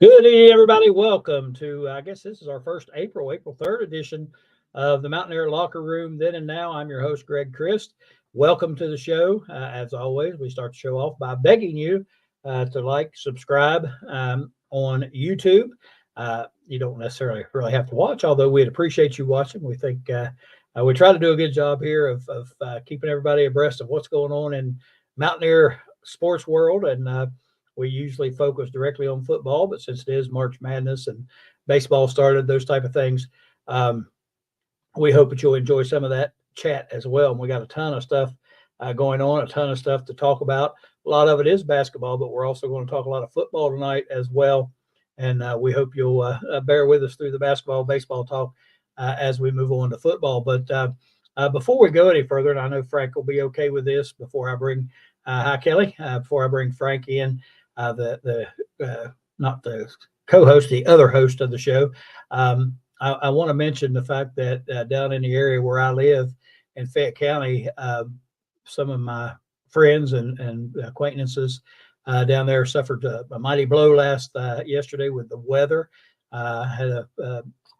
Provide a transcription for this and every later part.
Good evening, everybody. Welcome to, I guess this is our first April 3rd edition of the Mountaineer Locker Room Then and Now. I'm your host, Greg Christ. Welcome to the show. As always, we start the show off by begging you to like, subscribe on YouTube. You don't necessarily really have to watch, although we'd appreciate you watching. We think we try to do a good job here of keeping everybody abreast of what's going on in Mountaineer sports world, and we usually focus directly on football, but since it is March Madness and baseball started, those type of things, we hope that you'll enjoy some of that chat as well. And we got a ton of stuff going on, a ton of stuff to talk about. A lot of it is basketball, but we're also going to talk a lot of football tonight as well. And we hope you'll bear with us through the basketball, baseball talk as we move on to football. But before we go any further, and I know Frank will be okay with this before I bring hi, Kelly, before I bring Frank in, not the co-host, the other host of the show. I want to mention the fact that down in the area where I live in Fayette County, some of my friends and acquaintances down there suffered a mighty blow yesterday with the weather. I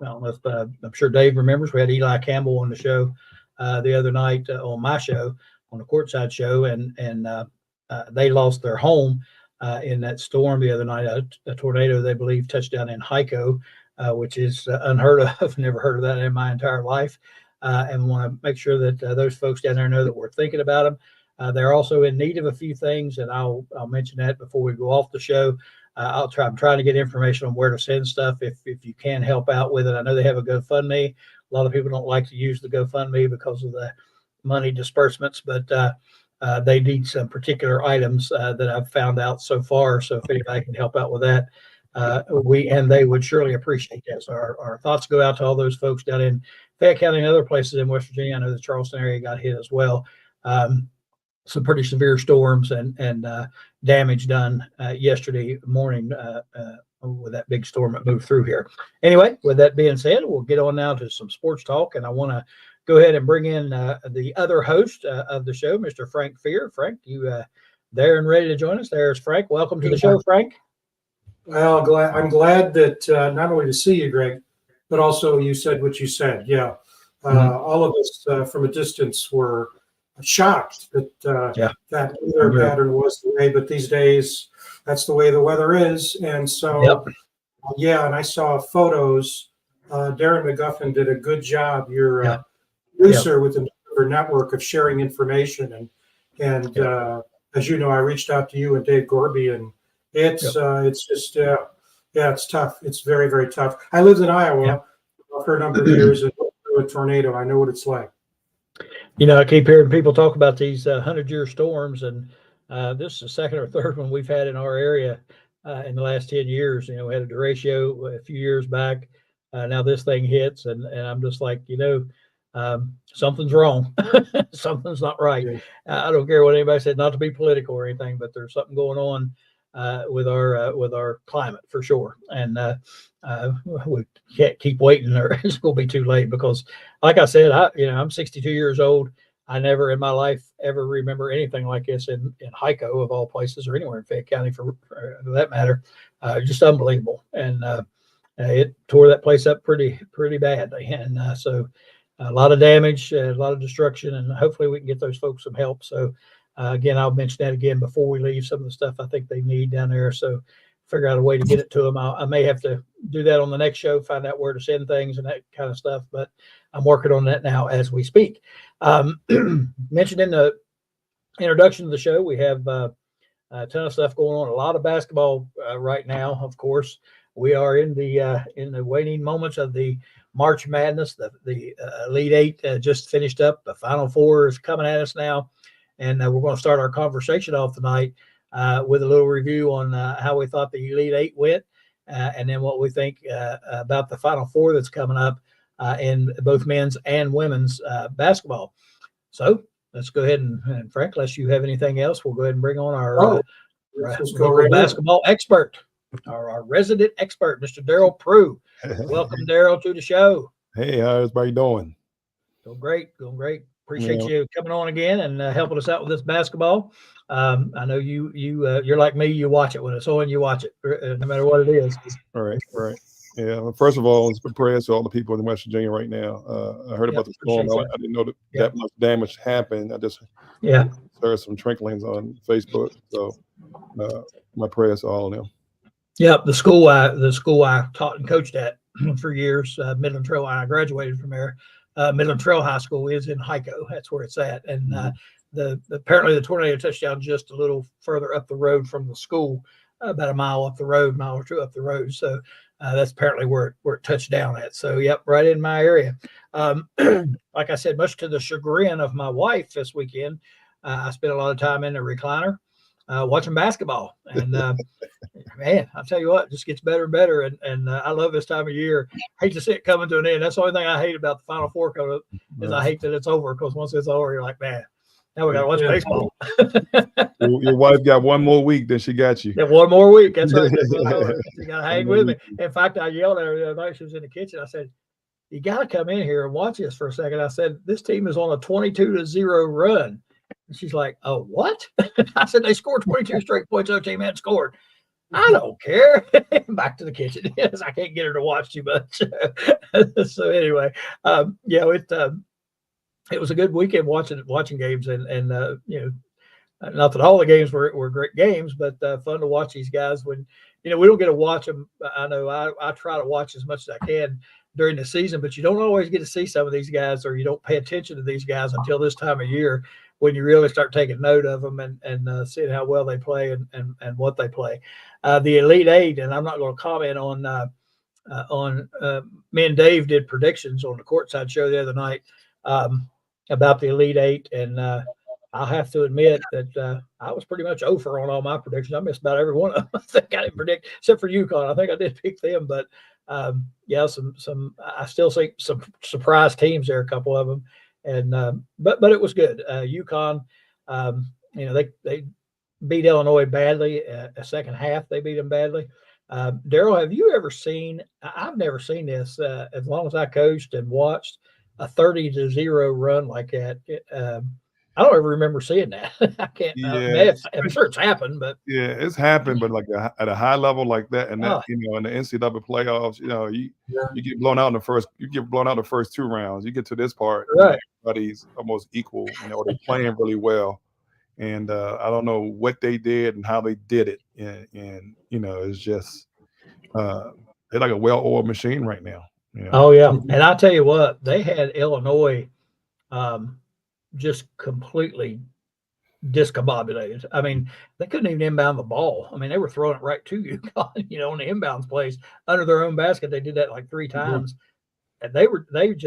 don't know if I'm sure Dave remembers. We had Eli Campbell on the show the other night on my show, on the Courtside show, and they lost their home in that storm the other night. A tornado, they believe, touched down in Hyco, which is unheard of. Never heard of that in my entire life. And want to make sure that those folks down there know that we're thinking about them. They're also in need of a few things, and I'll mention that before we go off the show. I'm trying to get information on where to send stuff if you can help out with it. I know they have a GoFundMe. A lot of people don't like to use the GoFundMe because of the money disbursements, but they need some particular items that I've found out so far. So if anybody can help out with that, they would surely appreciate that. So our thoughts go out to all those folks down in Fayette County and other places in West Virginia. I know the Charleston area got hit as well. Some pretty severe storms and damage done yesterday morning with that big storm that moved through here. Anyway, with that being said, we'll get on now to some sports talk, and I want to go ahead and bring in the other host of the show, Mr. Frank Fear. Frank, you there and ready to join us? There's Frank. Welcome to the show, Frank. Well, I'm glad that not only to see you, Greg, but also you said what you said. Yeah. All of us from a distance were shocked that that weather pattern was the way, but these days that's the way the weather is. And so, and I saw photos. Darren McGuffin did a good job. Your producer with the network of sharing information, and as you know, I reached out to you and Dave Gorby, and it's just it's tough. It's very, very tough. I lived in Iowa for a number of years and through a tornado. I know what it's like. You know, I keep hearing people talk about these 100-year storms, and this is the second or third one we've had in our area in the last 10 years. You know, we had a derecho a few years back. Now this thing hits, and I'm just like, something's wrong. Something's not right. I don't care what anybody said, not to be political or anything, but there's something going on with our climate for sure. And we can't keep waiting, or it's going to be too late, because like I said, I'm 62 years old. I never in my life ever remember anything like this in Hyco, of all places, or anywhere in Fayette County for that matter. Just unbelievable. And it tore that place up pretty badly. And so a lot of damage, a lot of destruction, and hopefully we can get those folks some help. So again, I'll mention that again before we leave, some of the stuff I think they need down there. So figure out a way to get it to them. I may have to do that on the next show, find out where to send things and that kind of stuff, but I'm working on that now as we speak. Mentioned in the introduction to the show, we have a ton of stuff going on, a lot of basketball right now. Of course, we are in the waning moments of the March Madness. The Elite Eight just finished up. The Final Four is coming at us now, and we're going to start our conversation off tonight with a little review on how we thought the Elite Eight went, and then what we think about the Final Four that's coming up in both men's and women's basketball. So let's go ahead and Frank, unless you have anything else, we'll go ahead and bring on our basketball expert, our resident expert, Mr. Daryl Prue. Welcome, Daryl, to the show. Hey, how's everybody doing? Doing great. Appreciate you coming on again and helping us out with this basketball. I know you're like me. You watch it when it's on. You watch it no matter what it is. All right. Yeah. Well, first of all, it's prayers to all the people in West Virginia right now. I heard about the storm. I didn't know that much damage happened. I just heard some tricklings on Facebook. So my prayers to all of them. Yep. The school I taught and coached at for years, Midland Trail. I graduated from there. Midland Trail High School is in Hyco. That's where it's at. And apparently the tornado touched down just a little further up the road from the school, about a mile up the road, mile or two up the road. So that's apparently where it touched down at. So, yep, right in my area. Like I said, much to the chagrin of my wife this weekend, I spent a lot of time in the recliner watching basketball. And, man, I'll tell you what, it just gets better and better. And I love this time of year. I hate to see it coming to an end. That's the only thing I hate about the Final Four coming up is I hate that it's over, because once it's over, you're like, man, now we got to watch baseball. Your wife got one more week than she got you. Yeah, one more week. That's right. She got to hang with me. In fact, I yelled at her the other night. She was in the kitchen. I said, you got to come in here and watch this for a second. I said, this team is on a 22-0 run. And she's like, oh, what? I said, they scored 22 straight points. Other team hadn't scored. I don't care. Back to the kitchen. Yes, I can't get her to watch too much. So anyway, it was a good weekend watching games, and not that all the games were great games, but fun to watch these guys when, we don't get to watch them. I know I try to watch as much as I can during the season, but you don't always get to see some of these guys, or you don't pay attention to these guys until this time of year, when you really start taking note of them and seeing how well they play and what they play. The Elite Eight, and I'm not going to comment on me and Dave did predictions on the Courtside show the other night about the Elite Eight, and I'll have to admit that I was pretty much over on all my predictions. I missed about every one of them. I think I didn't predict, except for UConn. I think I did pick them, but some I still see some surprise teams there, a couple of them, and but it was good. UConn, they beat Illinois badly. A second half, they beat them badly. Daryl, have you ever seen? I've never seen this as long as I coached and watched a 30-0 run like that. I don't ever remember seeing that. I can't. I'm sure it's happened, but it's happened. But like at a high level like that, and that in the NCAA playoffs, you get blown out in the first. You get blown out the first two rounds. You get to this part, right? Everybody's almost equal. They're playing really well, and I don't know what they did and how they did it, and it's just they're like a well-oiled machine right now. Oh yeah, and I'll tell you what, they had Illinois just completely discombobulated. I mean, they couldn't even inbound the ball. I mean, they were throwing it right to UConn, on the inbounds plays under their own basket. They did that like 3 times, and it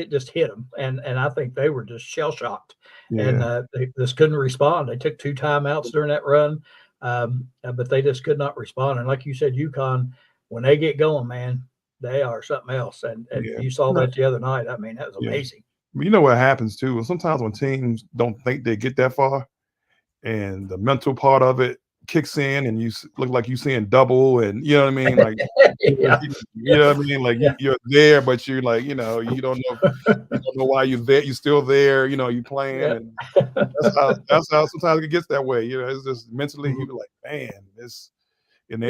just hit them, and I think they were just shell shocked, and they just couldn't respond. They took 2 timeouts during that run, but they just could not respond. And like you said, UConn, when they get going, man, they are something else. And you saw that the other night. I mean, that was amazing. You know what happens too? Sometimes when teams don't think they get that far, and the mental part of it kicks in, and you look like you're seeing double, and you know what I mean, like you know what I mean, like you're there, but you're like, you don't know why you're there. You're still there, you're playing, and that's how sometimes it gets that way. It's just mentally you're like, man, this, and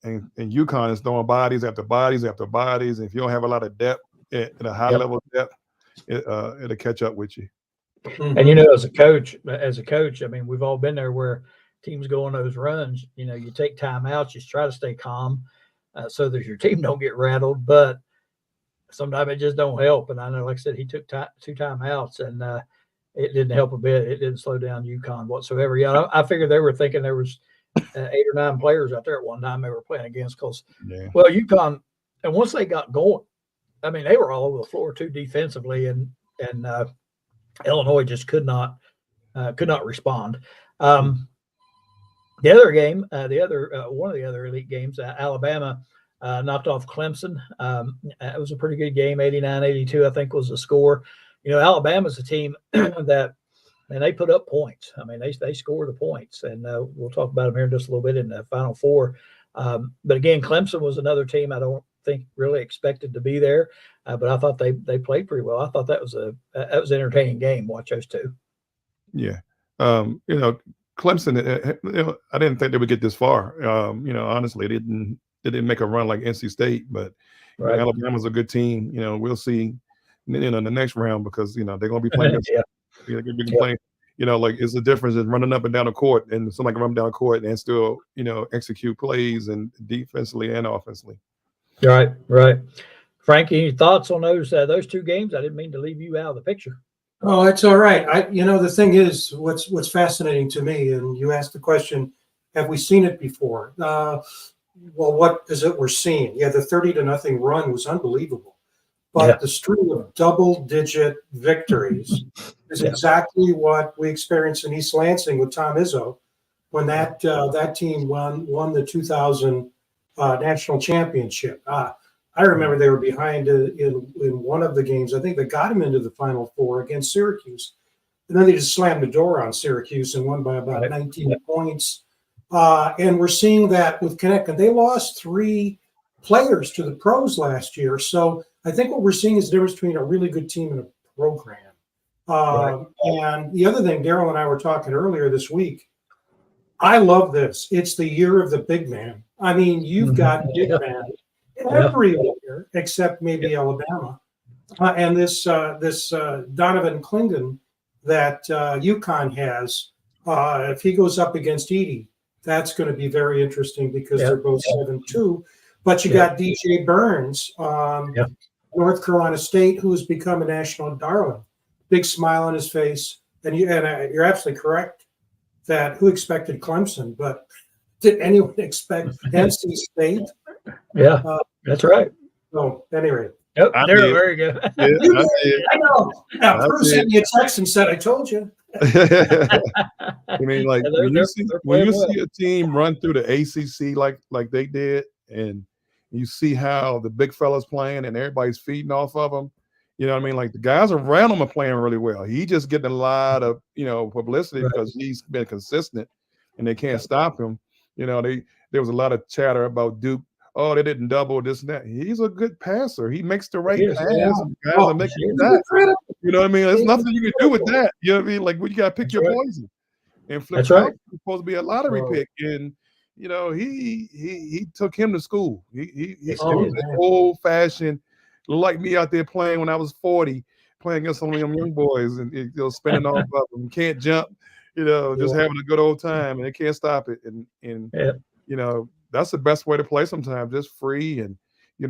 and UConn is throwing bodies after bodies after bodies, and if you don't have a lot of depth at a high level depth, it'll catch up with you. And as a coach, I mean, we've all been there where teams go on those runs. You take timeouts, you try to stay calm so that your team don't get rattled, but sometimes it just don't help. And I know, like I said, he took 2 timeouts, and it didn't help a bit. It didn't slow down UConn whatsoever. I figured they were thinking there was 8 or 9 players out there at one time they were playing against, because UConn, and once they got going, I mean, they were all over the floor too defensively, and Illinois just could not respond. The other game, one of the other elite games, Alabama knocked off Clemson. It was a pretty good game, 89-82, I think was the score. Alabama's a team that, and they put up points. I mean, they score the points, and we'll talk about them here in just a little bit in the Final Four. But again, Clemson was another team. I don't think really expected to be there. But I thought they played pretty well. I thought that was an entertaining game. Watch those two. Yeah. Clemson, I didn't think they would get this far. Honestly, they didn't make a run like NC State, but Right. Alabama's a good team. We'll see in the next round because they're going to be playing. Yeah. They're going to be playing. It's the difference in running up and down the court, and somebody can run down the court and still execute plays and defensively and offensively. Right. Frank, any thoughts on those two games? I didn't mean to leave you out of the picture. Oh, it's all right. The thing is, what's fascinating to me, and you asked the question, have we seen it before? Well, what is it we're seeing? Yeah, the 30-0 run was unbelievable, but the string of double-digit victories is exactly what we experienced in East Lansing with Tom Izzo when that team won the 2000 national championship. I remember they were behind in one of the games. I think they got him into the Final Four against Syracuse. And then they just slammed the door on Syracuse and won by about 19 points. And we're seeing that with Connecticut. They lost 3 players to the pros last year. So I think what we're seeing is the difference between a really good team and a program. And the other thing, Daryl and I were talking earlier this week, I love this. It's the year of the big man. I mean, you've got big man everywhere except maybe Alabama, and this Donovan Clingan that UConn has. If he goes up against Edey, that's going to be very interesting because they're both 7-2. But you got DJ Burns, North Carolina State, who's become a national darling. Big smile on his face, and you're absolutely correct that who expected Clemson, but did anyone expect NC State? Yeah, that's right. So anyway. Oh, there you go. I know. Now, Prue sent me a text and said, I told you. I mean, like when you see a team run through the ACC like they did, and you see how the big fellas playing and everybody's feeding off of them, you know what I mean? Like the guys around him are playing really well. He just getting a lot of publicity because he's been consistent, and they can't stop him. There was a lot of chatter about Duke. Oh, they didn't double this and that. He's a good passer. He makes the right pass. Guys are making that. You know what I mean? There's nothing you can do with that. You know what I mean? Like, you got to pick your poison. And Flinchum was supposed to be a lottery pick, and he took him to school. He was an old-fashioned, like me out there playing when I was 40, playing against some of them young boys and spinning off of them. Can't jump, just having a good old time, and they can't stop it. And that's the best way to play sometimes, just free. And, you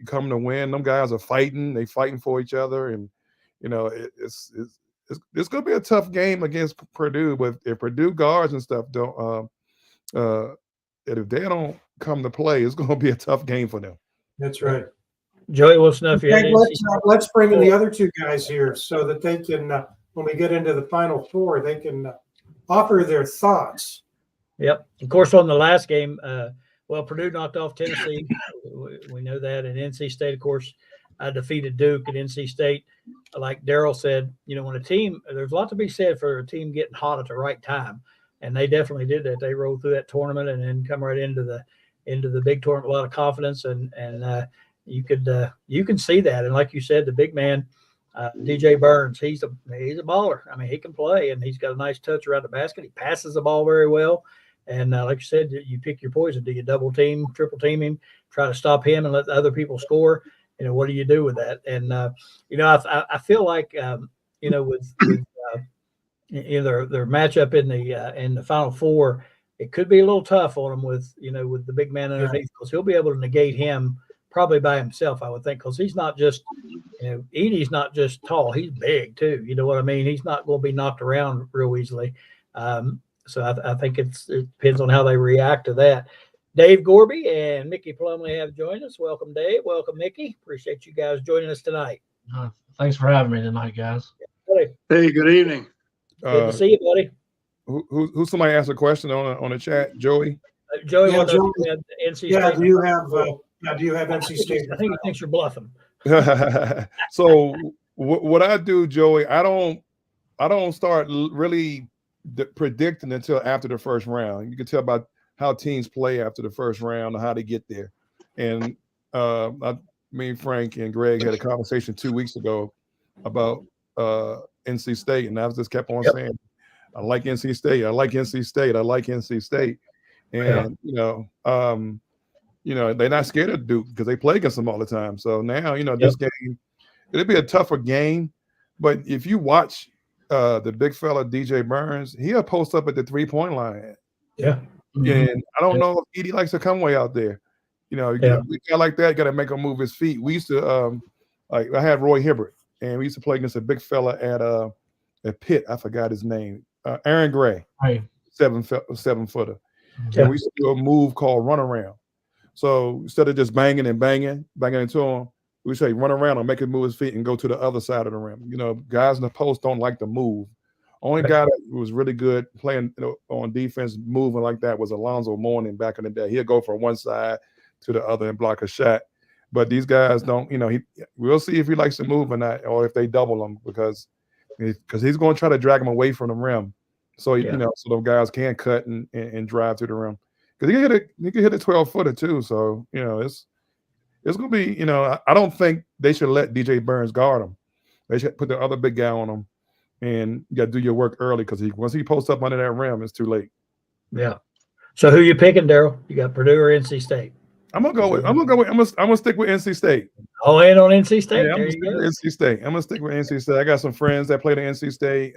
come to win. Them guys are fighting. They fighting for each other. And, it's going to be a tough game against Purdue. But if Purdue guards and stuff don't, if they don't come to play, it's going to be a tough game for them. That's right. Joey, what's enough? Let's bring in the other two guys here so that they can, when we get into the Final Four, they can offer their thoughts. Yep. Of course, on the last game, Purdue knocked off Tennessee. We know that. And NC State, of course, defeated Duke. And NC State, like Daryl said, when a team, there's a lot to be said for a team getting hot at the right time. And they definitely did that. They rolled through that tournament and then come right into the big tournament with a lot of confidence. And you can see that. And like you said, the big man, DJ Burns, he's a baller. I mean, he can play, and he's got a nice touch around the basket. He passes the ball very well. And like you said, you pick your poison. Do you double team, triple team him, try to stop him and let the other people score? What do you do with that? And I feel like with their matchup in the Final Four, it could be a little tough on them with the big man underneath, because he'll be able to negate him probably by himself, I would think, because he's not just Edey's not just tall, he's big too. You know what I mean? He's not going to be knocked around real easily. So I think it depends on how they react to that. Dave Gorby and Mickey Plumley have joined us. Welcome, Dave. Welcome, Mickey. Appreciate you guys joining us tonight. Thanks for having me tonight, guys. Hey, good evening. Good to see you, buddy. Who somebody asked a question on the chat? Joey. Joey, Yeah, Joey. NC State. Do you have NC State? I think he thinks you're bluffing. So what I do, Joey, I don't start really predicting until after the first round. You can tell about how teams play after the first round and how they get there. And me, Frank, and Greg had a conversation 2 weeks ago about NC State, and I just kept on saying, I like NC State. I like NC State. I like NC State. And they're not scared of Duke because they play against them all the time. So now, this game, it'll be a tougher game. But if you watch the big fella DJ Burns, he'll post up at the 3-point line. Yeah. And I don't know if Edie likes to come way out there. A guy like that, got to make him move his feet. We used to I had Roy Hibbert, and we used to play against a big fella at Pitt. I forgot his name. Aaron Gray, 7-footer. Yeah. And we used to do a move called run around. So instead of just banging into him, we say run around and make him move his feet and go to the other side of the rim. Guys in the post don't like to move. Only guy that was really good playing on defense, moving like that, was Alonzo Mourning back in the day. He'll go from one side to the other and block a shot. But these guys don't, we'll see if he likes to move or not, or if they double him because he's going to try to drag him away from the rim. So, so those guys can cut and drive to the rim. Because he can hit a 12-footer too. So, it's going to be, I don't think they should let DJ Burns guard him. They should put the other big guy on him, and you got to do your work early because once he posts up under that rim, it's too late. Yeah. So who you picking, Daryl? You got Purdue or NC State? I'm gonna stick with NC State. Oh, and on NC State. Yeah, NC State. I'm gonna stick with NC State. I got some friends that played at NC State.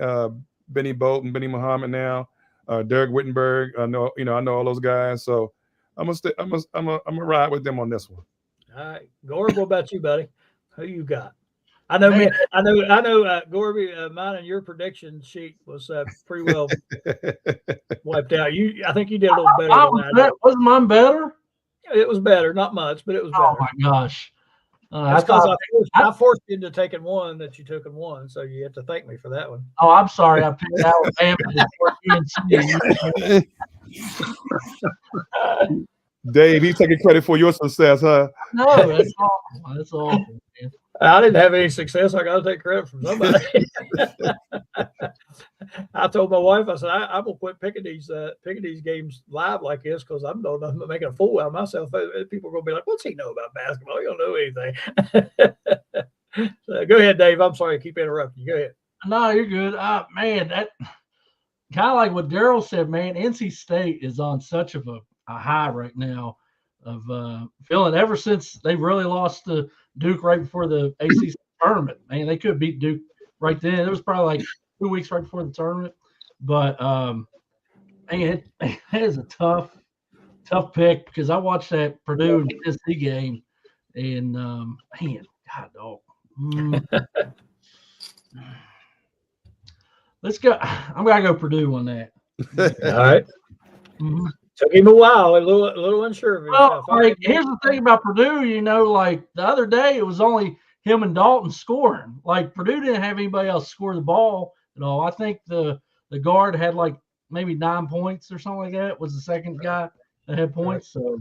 Benny Bolton, Benny Muhammad now, Derek Wittenberg. I know all those guys. So I'm gonna ride with them on this one. All right, Gorby, what about you, buddy? Who you got? I know, Gorby. Mine and your prediction sheet was pretty well wiped out. I think you did a little better than I did. Wasn't mine better? It was better, not much, but it was better. Oh my gosh! That's because I forced you into taking one that you took in one, so you have to thank me for that one. Oh, I'm sorry. I picked Alabama before UNC. Dave, he's taking credit for your success, huh? No, that's awful. That's awful, man. I didn't have any success. I got to take credit from somebody. I told my wife, I said, I'm gonna quit picking these games live like this because I'm making a fool out of myself. People are gonna be like, "What's he know about basketball? He don't know anything." So, go ahead, Dave. I'm sorry, I keep interrupting you. Go ahead. No, you're good. Man, that kind of like what Daryl said. Man, NC State is on such of a high right now of feeling ever since they really lost to Duke right before the ACC tournament. Man, they could beat Duke right then. It was probably like 2 weeks right before the tournament. But man, it is a tough pick because I watched that Purdue and Tennessee game, and man, God dog. Let's go. I'm gonna go Purdue on that. All right. Mm-hmm. Took him a while, a little unsure of himself. Well, like, here's the thing about Purdue, like the other day, it was only him and Dalton scoring. Like Purdue didn't have anybody else score the ball at all. I think the guard had like maybe 9 points or something like that. Was the second guy that had points. So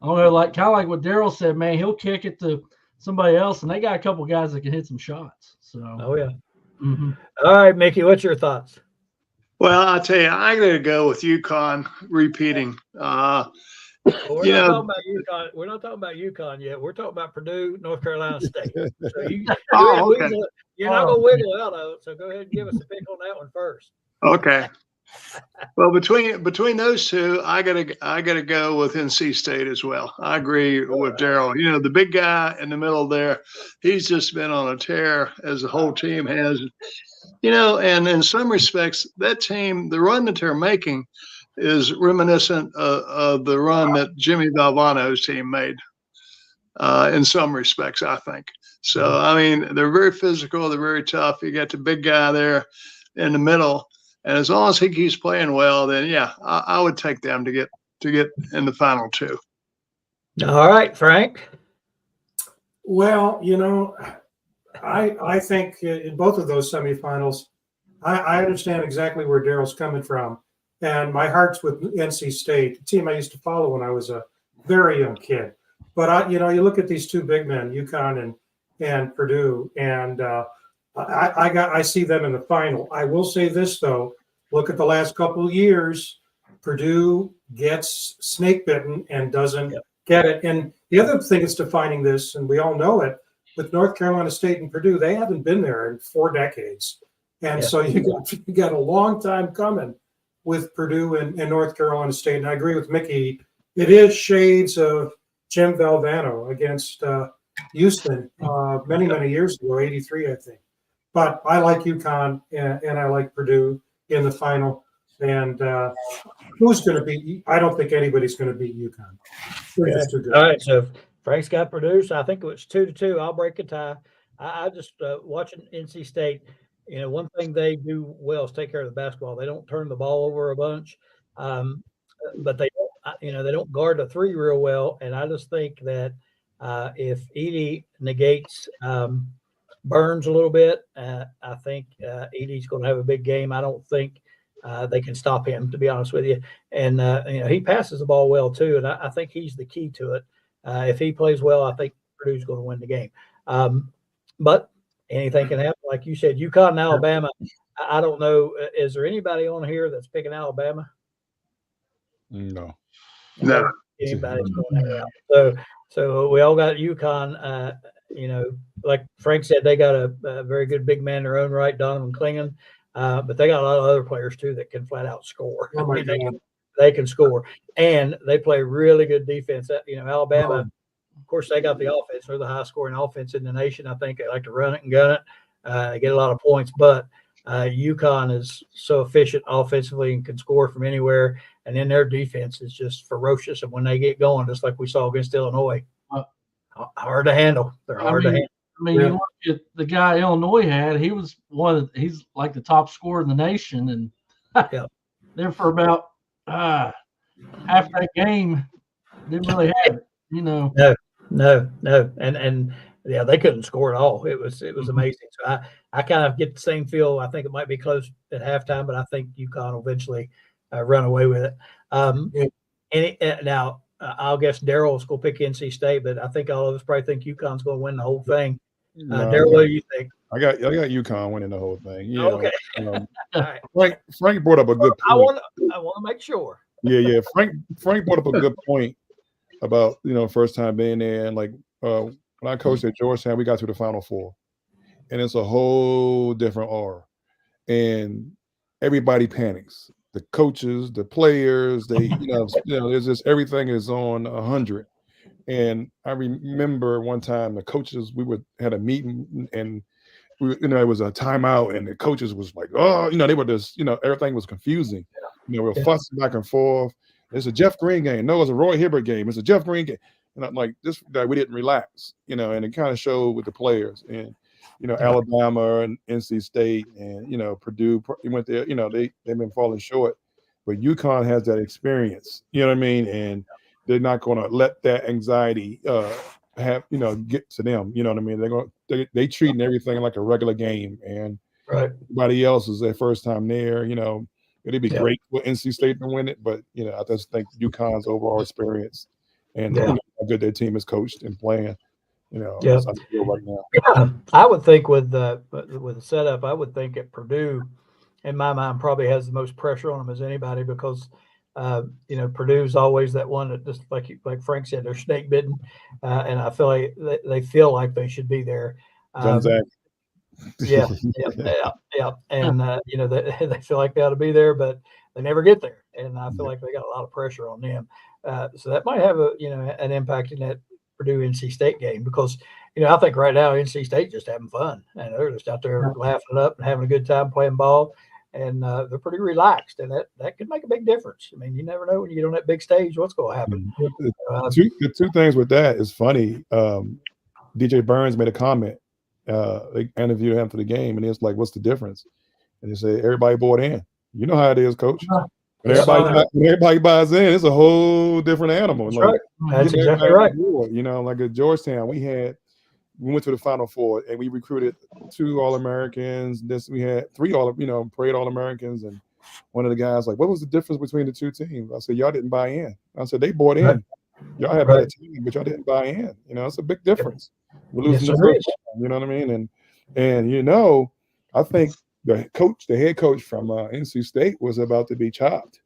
I don't know, like kind of like what Daryl said, man, he'll kick it to somebody else, and they got a couple guys that can hit some shots. So yeah. Mm-hmm. All right, Mickey, what's your thoughts? Well, I'll tell you, I'm going to go with UConn repeating. We're not talking about UConn yet. We're talking about Purdue, North Carolina State. So you're not going to wiggle out of it. So go ahead and give us a pick on that one first. Okay. Well, between those two, I gotta go with NC State as well. I agree with Daryl. The big guy in the middle there, he's just been on a tear as the whole team has. And in some respects, that team, the run that they're making is reminiscent of the run that Jimmy Valvano's team made in some respects, I think. So, I mean, they're very physical. They're very tough. You got the big guy there in the middle. And as long as he keeps playing well, then, yeah, I would take them to get in the final two. All right, Frank. Well, I think in both of those semifinals, I understand exactly where Daryl's coming from. And my heart's with NC State, a team I used to follow when I was a very young kid. But, you look at these two big men, UConn and Purdue, and I see them in the final. I will say this, though. Look at the last couple of years. Purdue gets snake bitten and doesn't get it. And the other thing is defining this, and we all know it, with North Carolina State and Purdue, they haven't been there in 4 decades. And so you got a long time coming with Purdue and North Carolina State. And I agree with Mickey. It is shades of Jim Valvano against Houston many, many years ago, 83, I think. But I like UConn and I like Purdue in the final. And who's going to beat? I don't think anybody's going to beat UConn. They're just too good. All right, so Frank's got Purdue. So I think it was 2-2. I'll break a tie. I just watching NC State. You know, one thing they do well is take care of the basketball. They don't turn the ball over a bunch, but they don't guard the 3 real well. And I just think that if Edey negates Burns a little bit, I think Edey's going to have a big game. I don't think they can stop him, to be honest with you. And he passes the ball well too, and I think he's the key to it. If he plays well, I think Purdue's going to win the game. But anything can happen. Like you said, UConn and Alabama. I don't know. Is there anybody on here that's picking Alabama? No. Anybody's going out. So we all got UConn. Like Frank said, they got a very good big man in their own right, Donovan Clingan. But they got a lot of other players too that can flat out score. Oh my God. They can score, and they play really good defense. Alabama. Of course, they got the offense. They're the highest scoring offense in the nation. I think they like to run it and gun it. They get a lot of points, but UConn is so efficient offensively and can score from anywhere. And then their defense is just ferocious. And when they get going, just like we saw against Illinois, hard to handle. They're hard to handle. You look at the guy Illinois had, he's like the top scorer in the nation. And then for about half that game, didn't really have it, No. And they couldn't score at all. It was amazing. So I kind of get the same feel. I think it might be close at halftime, but I think UConn will eventually run away with it. Now, I'll guess Daryl's going to pick NC State, but I think all of us probably think UConn's going to win the whole thing. Daryl, what do you think? I got UConn winning the whole thing. Okay. All right. Frank brought up a good point. I want to make sure. Yeah. Frank brought up a good point about first time being there, and like when I coached at Georgetown, we got to the Final Four, and it's a whole different aura, and everybody panics. The coaches, the players, there's just everything is on 100. And I remember one time the coaches, had a meeting, and it was a timeout, and the coaches was like, they were just, everything was confusing. We were fussing back and forth. It's a Jeff Green game. No, it's a Roy Hibbert game. It's a Jeff Green game. And I'm like, this guy, we didn't relax, and it kind of showed with the players. And Alabama and NC State and Purdue went there. They've been falling short, but UConn has that experience. You know what I mean? And they're not going to let that anxiety get to them. You know what I mean? They treating everything like a regular game, and everybody else is their first time there. It'd be great for NC State to win it, but I just think UConn's overall experience and how good their team is coached and playing. That's how I feel right now. I would think with the setup, I would think at Purdue, in my mind, probably has the most pressure on them as anybody, because Purdue's always that one that, just like Frank said, they're snake bitten, and I feel like they feel like they should be there. Yeah. And they feel like they ought to be there, but they never get there, and I feel like they got a lot of pressure on them. So that might have an impact in that Purdue NC State game, because I think right now NC State just having fun, and they're just out there laughing it up and having a good time playing ball, and they're pretty relaxed, and that could make a big difference. I mean, you never know when you get on that big stage what's going to happen. The two things with that is funny. DJ Burns made a comment. They interviewed him for the game, and it's like, what's the difference? And they say, everybody bought in. You know how it is, coach. When everybody buys in, it's a whole different animal. That's right. That's exactly right. Like at Georgetown, we went to the Final Four, and we recruited 2 All-Americans. We had 3 parade All-Americans, and one of the guys like, what was the difference between the 2 teams? I said, y'all didn't buy in. I said, they bought in. Y'all had a team, but y'all didn't buy in. It's a big difference. We're losing the first time, you know what I mean? And I think the head coach from NC State was about to be chopped.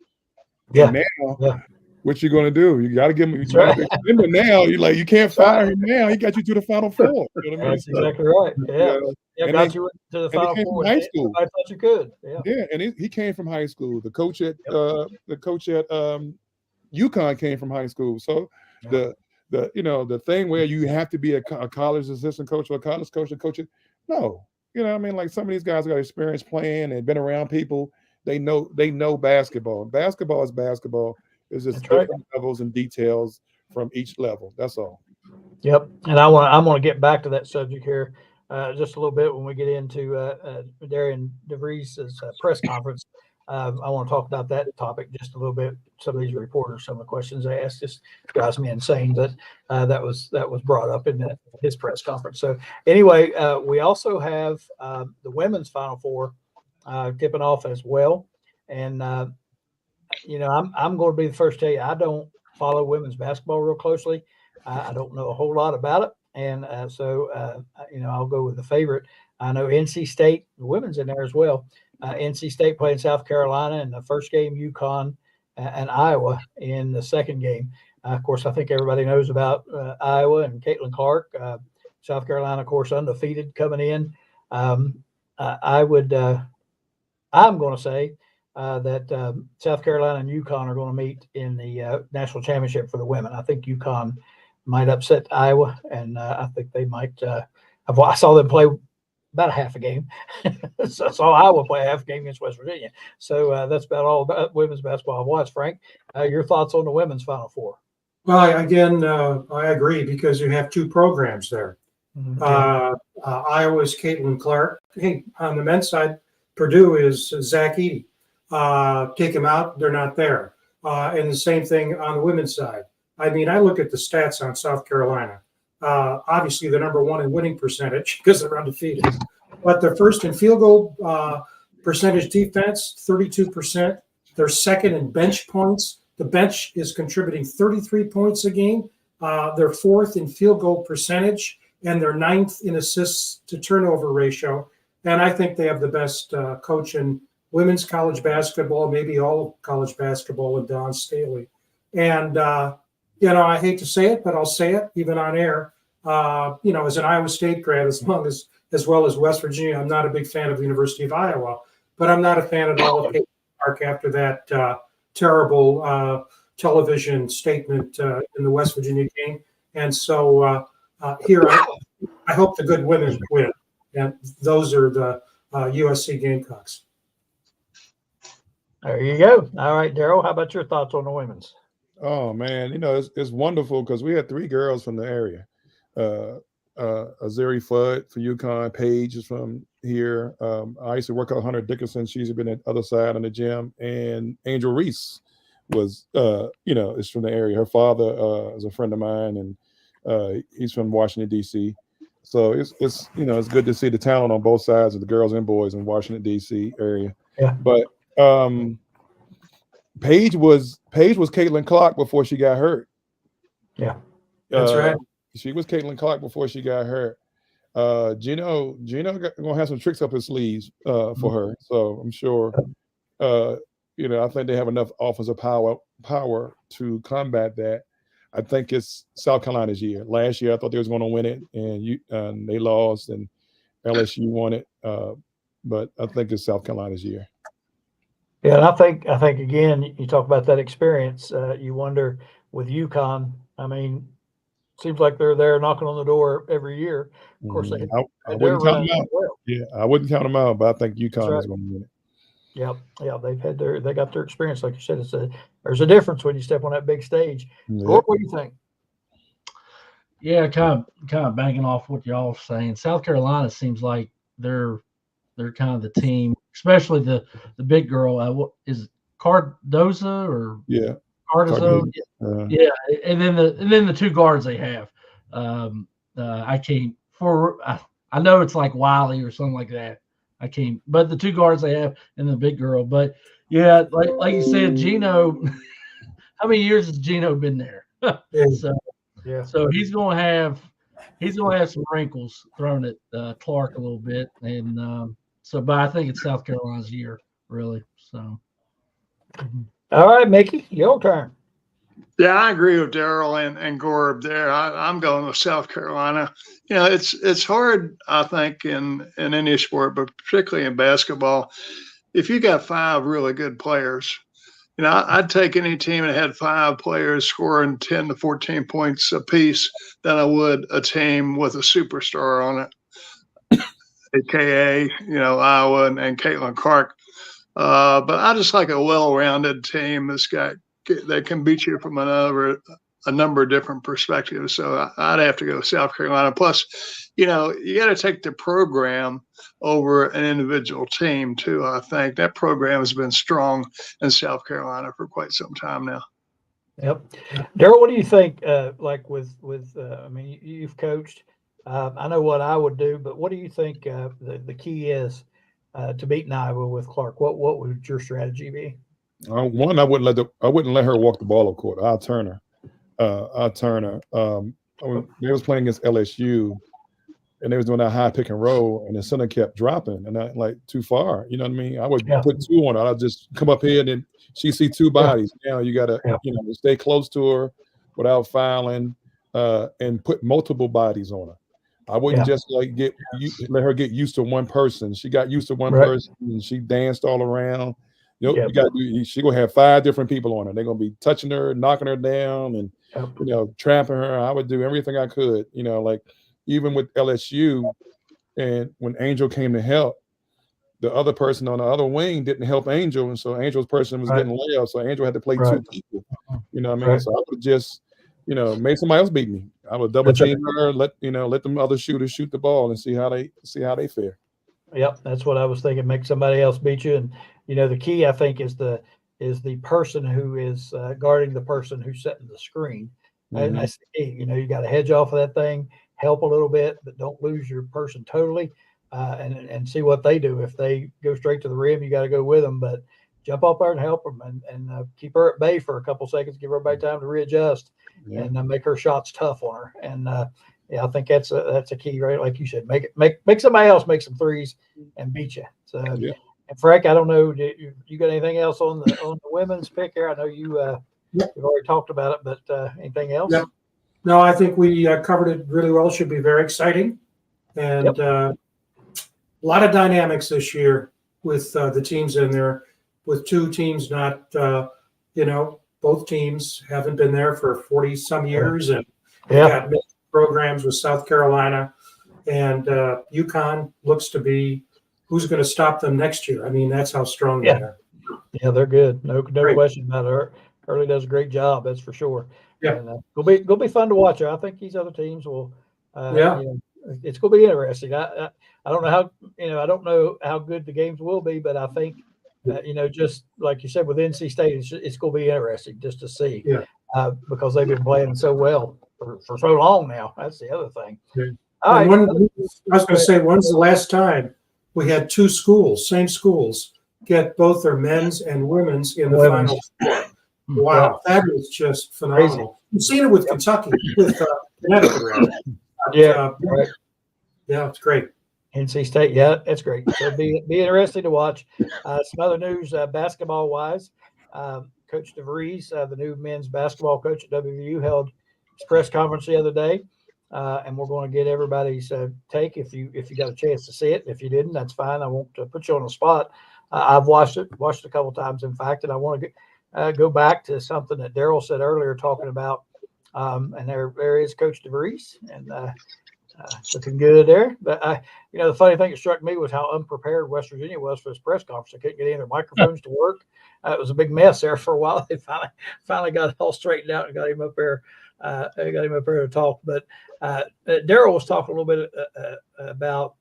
Yeah. And now what you gonna do? You got to give him. That's You right. have to extend him now. You can't fire him now. He got you to the Final Four. You know what I mean? That's exactly right. Yeah. You know, Yeah, and got they- you to the and they Final came Four. from high school. I thought you could. Yeah. Yeah, and he came from high school. The coach at UConn came from high school. So Yeah. the thing where you have to be a college assistant coach or a college coach and coach it. No, what I mean, like some of these guys got experience playing and been around people. They know basketball. Basketball is basketball. It's just That's right. different levels and details from each level. That's all. Yep. And I'm going to get back to that subject here just a little bit when we get into Darian DeVries' press conference. I want to talk about that topic just a little bit. Some of these reporters, some of the questions they asked just drives me insane, but that was brought up in his press conference. So anyway, we also have the women's Final Four tipping off as well. And, I'm going to be the first to tell you, I don't follow women's basketball real closely. I don't know a whole lot about it. And so I'll go with the favorite. I know NC State, the women's in there as well. NC State playing South Carolina in the first game, UConn and Iowa in the second game. Of course, I think everybody knows about Iowa and Caitlin Clark. South Carolina, of course, undefeated coming in. I'm going to say that South Carolina and UConn are going to meet in the national championship for the women. I think UConn might upset Iowa, and I think they might. I saw them play about a half a game. So I saw Iowa play a half a game against West Virginia. So that's about all about women's basketball I've watched. Frank, your thoughts on the women's Final Four? Well, again, I agree because you have two programs there. Mm-hmm. Iowa's Caitlin Clark. Hey, on the men's side, Purdue is Zach Edey. Take them out, they're not there. And the same thing on the women's side. I mean, I look at the stats on South Carolina. Obviously, they're number one in winning percentage because they're undefeated. But they're first in field goal percentage defense, 32%. They're second in bench points. The bench is contributing 33 points a game. They're fourth in field goal percentage, and they're ninth in assists to turnover ratio. And I think they have the best coach in women's college basketball, maybe all of college basketball, and Don Staley. And, I hate to say it, but I'll say it even on air. As an Iowa State grad, as well as West Virginia, I'm not a big fan of the University of Iowa, but I'm not a fan at all of Caitlin Clark after that terrible television statement in the West Virginia game. And so here, I hope the good women win. And those are the USC Gamecocks. There you go. All right, Daryl, how about your thoughts on the women's? Oh man, it's wonderful because we had three girls from the area. Azeri Fudd for UConn, Paige is from here. I used to work out Hunter Dickinson. She's been at the other side in the gym. And Angel Reese was, is from the area. Her father is a friend of mine, and he's from Washington, D.C. So it's good to see the talent on both sides of the girls and boys in Washington, D.C. area. Yeah. But Paige was Caitlin Clark before she got hurt. Yeah, that's right. She was Caitlin Clark before she got hurt. Gino gonna have some tricks up his sleeves for her. So I'm sure, I think they have enough offensive power to combat that. I think it's South Carolina's year. Last year, I thought they was going to win it, and they lost, and LSU won it. But I think it's South Carolina's year. Yeah, and I think again, you talk about that experience. You wonder with UConn. I mean, seems like they're there knocking on the door every year. Of course, I wouldn't count them out. Well. Yeah, I wouldn't count them out, but I think UConn is going to win it. Yeah, they got their experience, like you said. There's a difference when you step on that big stage. Yeah. What do you think? Yeah, kind of banging off what y'all are saying. South Carolina seems like they're kind of the team, especially the big girl. What is Cardoza or Cardozo? Yeah, and then the two guards they have. I know it's like Wiley or something like that. But the two guards they have and the big girl. But yeah, like you said, Gino. How many years has Gino been there? So he's gonna have some wrinkles thrown at Clark a little bit, and but I think it's South Carolina's year, really. So. All right, Mickey, your turn. Yeah, I agree with Daryl and Gorb there. I'm going with South Carolina. You know, it's hard, I think, in any sport, but particularly in basketball. If you got 5 really good players, you know, I'd take any team that had 5 players scoring 10 to 14 points apiece than I would a team with a superstar on it, aka, you know, Iowa and Caitlin Clark. But I just like a well-rounded team that can beat you from a number of different perspectives. So I'd have to go South Carolina. Plus, you know, you got to take the program over an individual team too. I think that program has been strong in South Carolina for quite some time now. Yep. Daryl, what do you think? Like with I mean, you've coached. I know what I would do, but what do you think the key is to beating Iowa with Clark? What would your strategy be? One, I wouldn't let her walk the ball up court. I'll turn her. They was playing against LSU, and they was doing that high pick and roll, and the center kept dropping, and I like too far. You know what I mean? I would put 2 on her. I'll just come up here, and then she see 2 bodies. Now you gotta stay close to her without fouling, and put multiple bodies on her. I wouldn't just like let her get used to one person. She got used to one person, and she danced all around. You know, she gonna have 5 different people on her. They're gonna be touching her, knocking her down, and you know, trapping her. I would do everything I could. You know, like even with LSU, and when Angel came to help, the other person on the other wing didn't help Angel, and so Angel's person was getting layups. So Angel had to play 2 people. You know what I mean? So I would just, you know, make somebody else beat me. I would double team her, let them other shooters shoot the ball and see how they fare. Yep, that's what I was thinking. Make somebody else beat you, and you know the key I think is the person who is guarding the person who's setting the screen. And that's the key. You know, you got to hedge off of that thing, help a little bit, but don't lose your person totally, and see what they do. If they go straight to the rim, you got to go with them, but jump up there and help them, and keep her at bay for a couple seconds, give everybody time to readjust, and make her shots tough on her. And I think that's a key, right? Like you said, make somebody else make some threes and beat you. So, and Frank, I don't know, you got anything else on the women's pick here? I know you've already talked about it, but anything else? Yep. No, I think we covered it really well. Should be very exciting, and a lot of dynamics this year with the teams in there. With 2 teams not, both teams haven't been there for 40 some years, and got programs with South Carolina, and UConn looks to be who's going to stop them next year. I mean, that's how strong they are. Yeah, they're good. No question about it. Hurley does a great job, that's for sure. Yeah, and, it'll be fun to watch. I think these other teams will. It's going to be interesting. I don't know how I don't know how good the games will be, but I think just like you said with NC State, it's going to be interesting just to see. Because they've been playing so well for so long now. That's the other thing. All right. I was going to say, when's the last time we had 2 same schools, get both their men's and women's in the final four? Wow, that is just phenomenal. Crazy. You've seen it with Kentucky, with Connecticut, rather. It's great. NC State, it's great. So it'll be interesting to watch. Some other news, basketball wise. Coach DeVries, the new men's basketball coach at WVU, held his press conference the other day, and we're going to get everybody's take if you got a chance to see it. If you didn't, that's fine. I won't put you on the spot. I've watched it a couple times, in fact, and I want to go back to something that Daryl said earlier, talking about, and there is Coach DeVries, and looking good there. But the funny thing that struck me was how unprepared West Virginia was for his press conference. They couldn't get any of their microphones to work. It was a big mess there for a while. They finally got it all straightened out and got him up there. To talk. But Daryl was talking a little bit about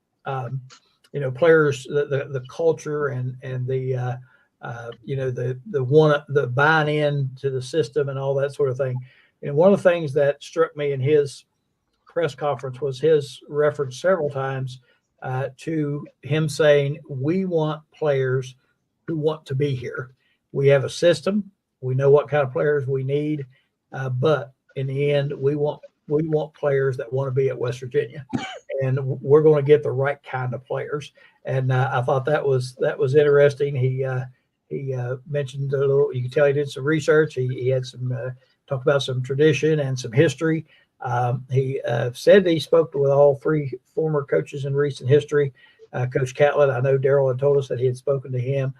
players, the culture and the the buying in to the system and all that sort of thing. And one of the things that struck me in his press conference was his reference several times to him saying, we want players who want to be here. We have a system. We know what kind of players we need, but in the end, we want players that want to be at West Virginia, and we're going to get the right kind of players. And I thought that was interesting. He mentioned a little. You can tell he did some research. He had some talked about some tradition and some history. He said that he spoke with all three former coaches in recent history. Coach Catlett, I know Daryl had told us that he had spoken to him.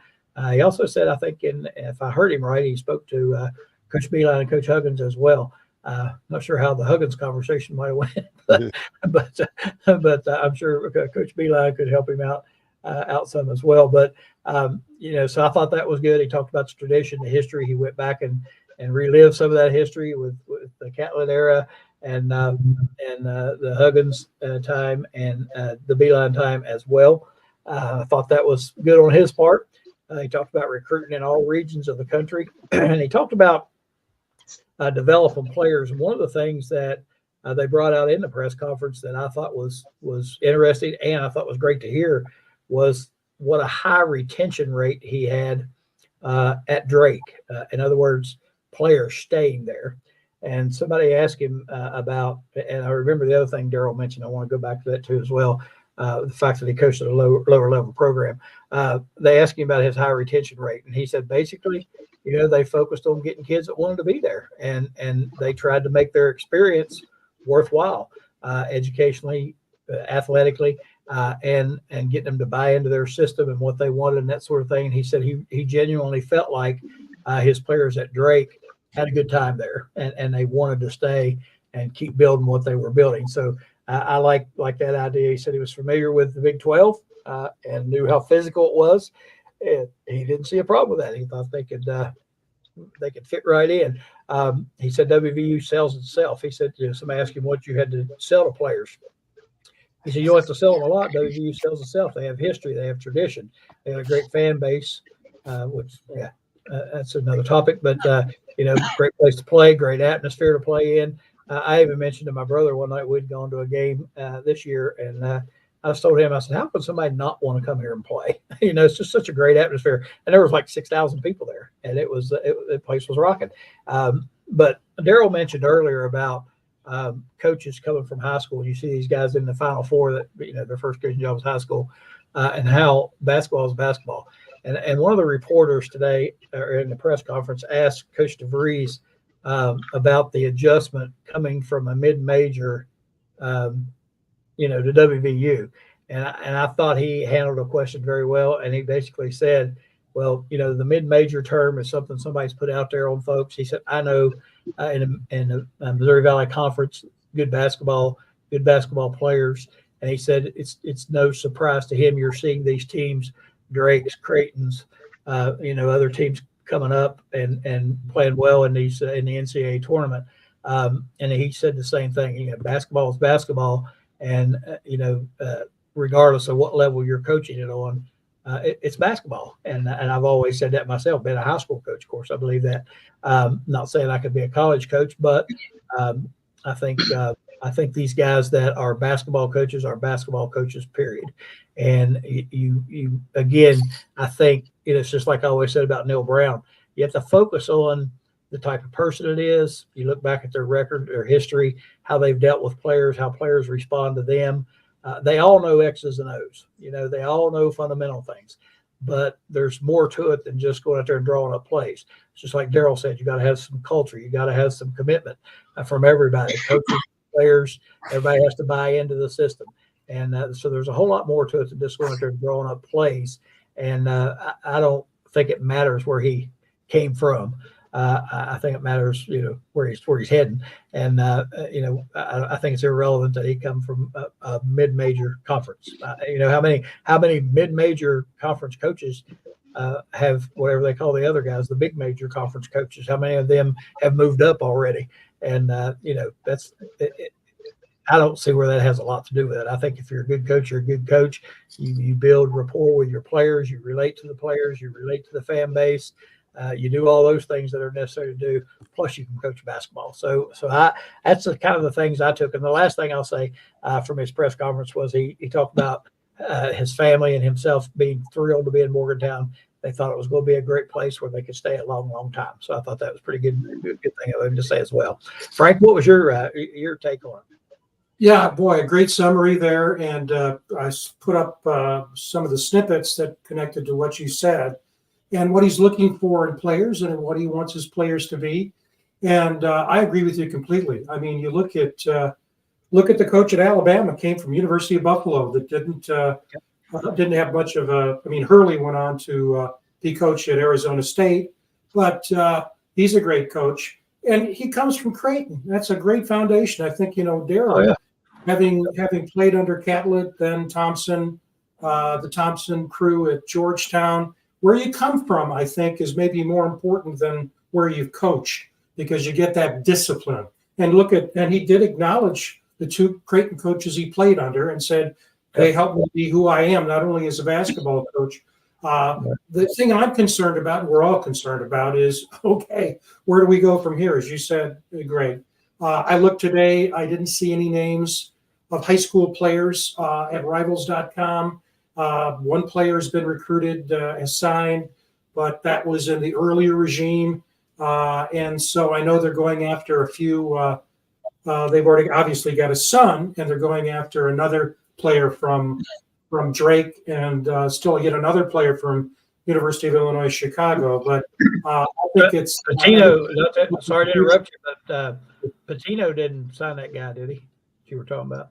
He also said, I think, if I heard him right, he spoke to Coach Beeline and Coach Huggins as well. Not sure how the Huggins conversation might have went, but I'm sure Coach Beeline could help him out some as well. But so I thought that was good. He talked about the tradition, the history. He went back and relived some of that history with the Catlett era and the Huggins time and the Beeline time as well. I thought that was good on his part. He talked about recruiting in all regions of the country, and he talked about developing players. One of the things that they brought out in the press conference that I thought was interesting and I thought was great to hear was what a high retention rate he had at Drake. In other words, players staying there. And somebody asked him about, and I remember the other thing Daryl mentioned, I want to go back to that too as well, the fact that he coached at a lower level program. They asked him about his high retention rate, and he said basically, they focused on getting kids that wanted to be there, and they tried to make their experience worthwhile, educationally, athletically, and getting them to buy into their system and what they wanted and that sort of thing. And he said he genuinely felt like his players at Drake had a good time there, and they wanted to stay and keep building what they were building. So I like that idea. He said he was familiar with the Big 12 and knew how physical it was. And he didn't see a problem with that. He thought they could fit right in. He said WVU sells itself. He said, somebody asked him what you had to sell to players. He said, you don't have to sell them a lot. WVU sells itself. They have history. They have tradition. They have a great fan base, which, that's another topic. But, great place to play, great atmosphere to play in. I even mentioned to my brother one night we'd gone to a game this year, and I told him, I said, how could somebody not want to come here and play? It's just such a great atmosphere. And there was like 6,000 people there, and the place was rocking. But Daryl mentioned earlier about coaches coming from high school. You see these guys in the Final Four that, their first coaching job was high school, and how basketball is basketball. And one of the reporters today in the press conference asked Coach DeVries about the adjustment coming from a mid-major, to WVU. And I thought he handled the question very well. And he basically said, well, the mid-major term is something somebody's put out there on folks. He said, I know in the Missouri Valley Conference, good basketball players. And he said, it's no surprise to him. You're seeing these teams, Drakes, Creighton's, other teams coming up and playing well in these in the NCAA tournament. And he said the same thing. Basketball is basketball, and regardless of what level you're coaching it on, it's basketball. And I've always said that myself. Been a high school coach, of course, I believe that. Not saying I could be a college coach, but I think these guys that are basketball coaches are basketball coaches, period. And you again, I think it's just like I always said about Neil Brown. You have to focus on the type of person it is. You look back at their record, their history, how they've dealt with players, how players respond to them. They all know X's and O's. They all know fundamental things. But there's more to it than just going out there and drawing up plays. It's just like Daryl said, you got to have some culture. You got to have some commitment from everybody, coaches, players. Everybody has to buy into the system. And so there's a whole lot more to it than just going out there and drawing up plays. And I don't think it matters where he came from. I think it matters, where he's heading. And, I think it's irrelevant that he come from a mid-major conference. How many mid-major conference coaches have whatever they call the other guys, the big major conference coaches? How many of them have moved up already? And, that's it. I don't see where that has a lot to do with it. I think if you're a good coach, you're a good coach. You build rapport with your players. You relate to the players. You relate to the fan base. You do all those things that are necessary to do. Plus, you can coach basketball. So that's the kind of the things I took. And the last thing I'll say from his press conference was he talked about his family and himself being thrilled to be in Morgantown. They thought it was going to be a great place where they could stay a long, long time. So I thought that was pretty good thing of him to say as well. Frank, what was your take on it? Yeah, boy, a great summary there. And I put up some of the snippets that connected to what you said and what he's looking for in players and what he wants his players to be. And I agree with you completely. I mean, you look at the coach at Alabama, came from University of Buffalo, that didn't have much of a. I mean, Hurley went on to be coach at Arizona State, but he's a great coach, and he comes from Creighton. That's a great foundation. I think Darryl, having played under Catlett, then Thompson, the Thompson crew at Georgetown, where you come from, I think, is maybe more important than where you've coached, because you get that discipline. And he did acknowledge the two Creighton coaches he played under and said, they helped me be who I am, not only as a basketball coach. The thing I'm concerned about, and we're all concerned about, is, okay, where do we go from here? As you said, Greg, I looked today, I didn't see any names of high school players at rivals.com. One player has been recruited as signed, but that was in the earlier regime. And so I know they're going after a few. They've already obviously got a son, and they're going after another player from Drake, and still yet another player from University of Illinois Chicago. But I think it's Patino. Sorry to interrupt you, but Patino didn't sign that guy, did he? You were talking about.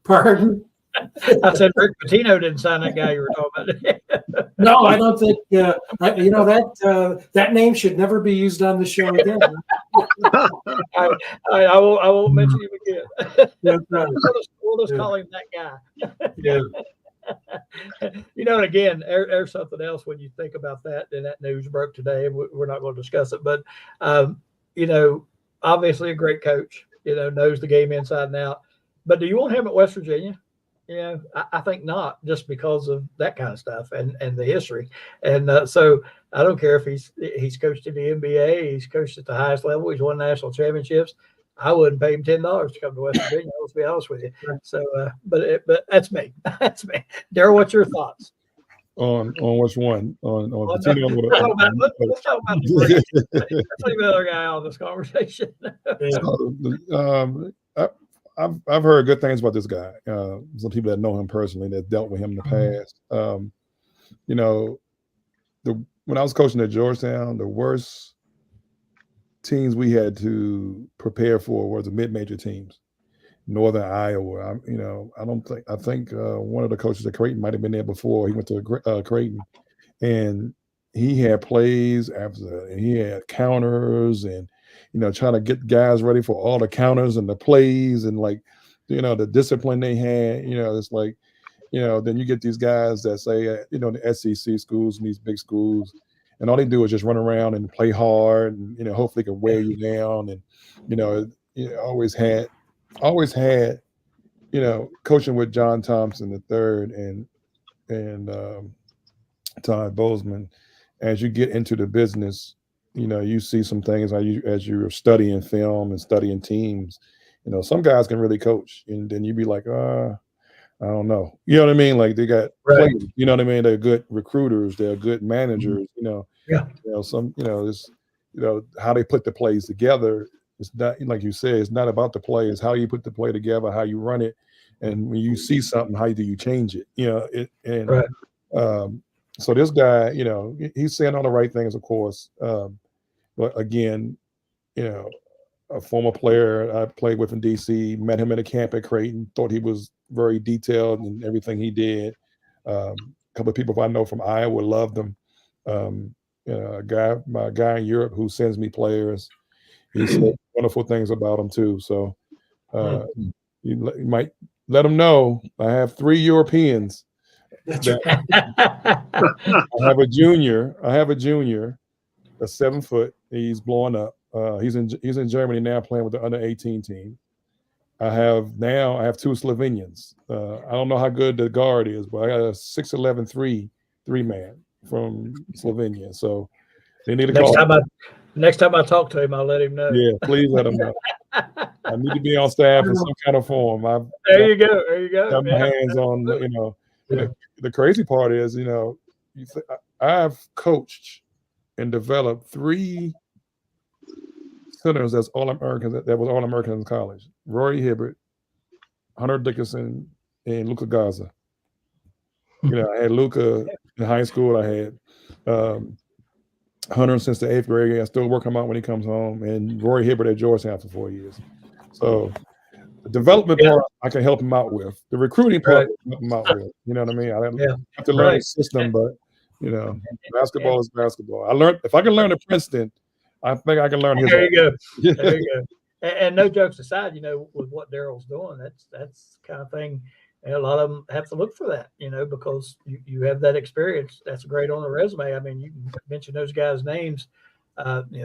Pardon? I said Rick Pitino didn't sign that guy you were talking about. No, I don't think. That name should never be used on the show again. I won't mention him again. That's right. We'll just call him that guy. Yeah. And again, there's something else when you think about that. And that news broke today, and we're not going to discuss it. But obviously a great coach. Knows the game inside and out. But do you want him at West Virginia? I think not, just because of that kind of stuff and the history. And so I don't care if he's coached in the NBA, he's coached at the highest level, he's won national championships. I wouldn't pay him $10 to come to West Virginia. Let's be honest with you. So, but that's me. That's me. Darryl, what's your thoughts on which one? On let's talk about the let's leave the other guy out of this conversation. I've heard good things about this guy. Some people that know him personally, that dealt with him in the past. When I was coaching at Georgetown, the worst teams we had to prepare for were the mid-major teams, Northern Iowa. I think one of the coaches at Creighton might have been there before. He went to Creighton, and he had plays after, and he had counters, and trying to get guys ready for all the counters and the plays, and the discipline they had. It's like, then you get these guys that say, the SEC schools and these big schools, and all they do is just run around and play hard, and hopefully can wear you down. And always had coaching with John Thompson III and Todd Bozeman. As you get into the business, you see some things as you're studying film and studying teams. Some guys can really coach, and then you'd be like, I don't know. You know what I mean? Like, they got players, you know what I mean? They're good recruiters, they're good managers, how they put the plays together. It's not, like you said, it's not about the play, it's how you put the play together, how you run it. And when you see something, how do you change it? So this guy, he's saying all the right things, of course. But again, a former player I played with in DC, met him at a camp at Creighton, thought he was very detailed in everything he did. A couple of people I know from Iowa loved him. My guy in Europe who sends me players, he said wonderful things about him too. So you might let him know I have 3 Europeans. I have a junior, that's 7 foot. He's blowing up. He's in Germany now, playing with the under 18 team. I have 2 Slovenians. I don't know how good the guard is, but I got a 6'11" three-man from Slovenia. So they need to call. Next time I talk to him, I'll let him know. Yeah, please let him know. I need to be on staff in some kind of form. There you go. Got my hands on, The crazy part is, I've coached and developed 3 centers that's All-Americans, that was All-Americans in college. Rory Hibbert, Hunter Dickinson, and Luka Gaza. I had Luka in high school. I had Hunter since the 8th grade. I still work him out when he comes home. And Roy Hibbert at Georgetown for 4 years. So the development part I can help him out with. The recruiting part I can help him out with. You know what I mean? I have to learn the system, but basketball is basketball. I learned if I can learn at Princeton, I think I can learn his. There you go. There you go. And no jokes aside, with what Daryl's doing, that's the kind of thing. And a lot of them have to look for that, because you have that experience. That's great on the resume. I mean, you can mention those guys' names.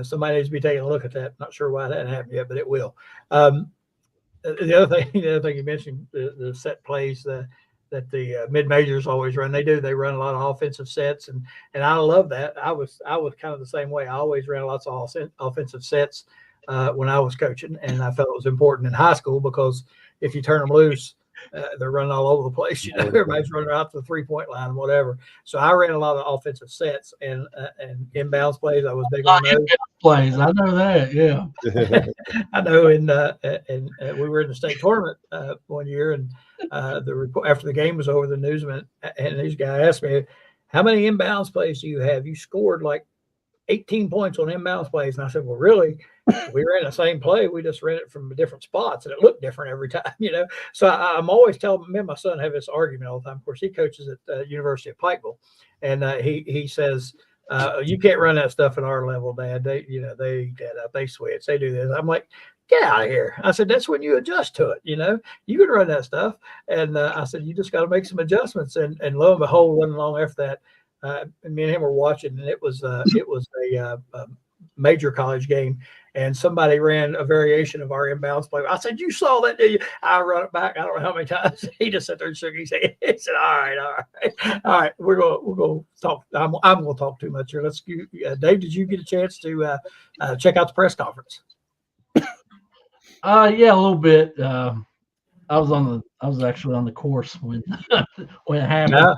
Somebody needs to be taking a look at that. Not sure why that happened yet, but it will. The other thing you mentioned, the set plays that the mid majors always run. They run a lot of offensive sets, and I love that. I was kind of the same way. I always ran lots of offensive sets when I was coaching, and I felt it was important in high school because if you turn them loose, they're running all over the place. Everybody's running out to the 3-point line and whatever. So I ran a lot of offensive sets and inbounds plays. I was big on those plays. I know that. Yeah, I know. And we were in the state tournament one year, and after the game was over, the newsman and these guys asked me, "How many inbounds plays do you have? You scored like 18 points on inbounds plays." And I said, "Well, really, we ran the same play. We just ran it from different spots, and it looked different every time, So I'm always telling me and my son have this argument all the time. Of course, he coaches at the University of Pikeville, and he says, "You can't run that stuff at our level, Dad. They eat that up. They switch. They do this." I'm like, "Get out of here." I said, "That's when you adjust to it. You can run that stuff." And I said, "You just got to make some adjustments." And lo and behold, wasn't long after that, me and him were watching, and it was a major college game, and somebody ran a variation of our inbounds play. I said, "You saw that, did you?" I run it back. I don't know how many times. He just sat there and shook his head. He said, all right. We're going to talk. I'm going to talk too much here. Let's Dave, did you get a chance to check out the press conference? Yeah, a little bit. I was actually on the course when when it happened. Yeah.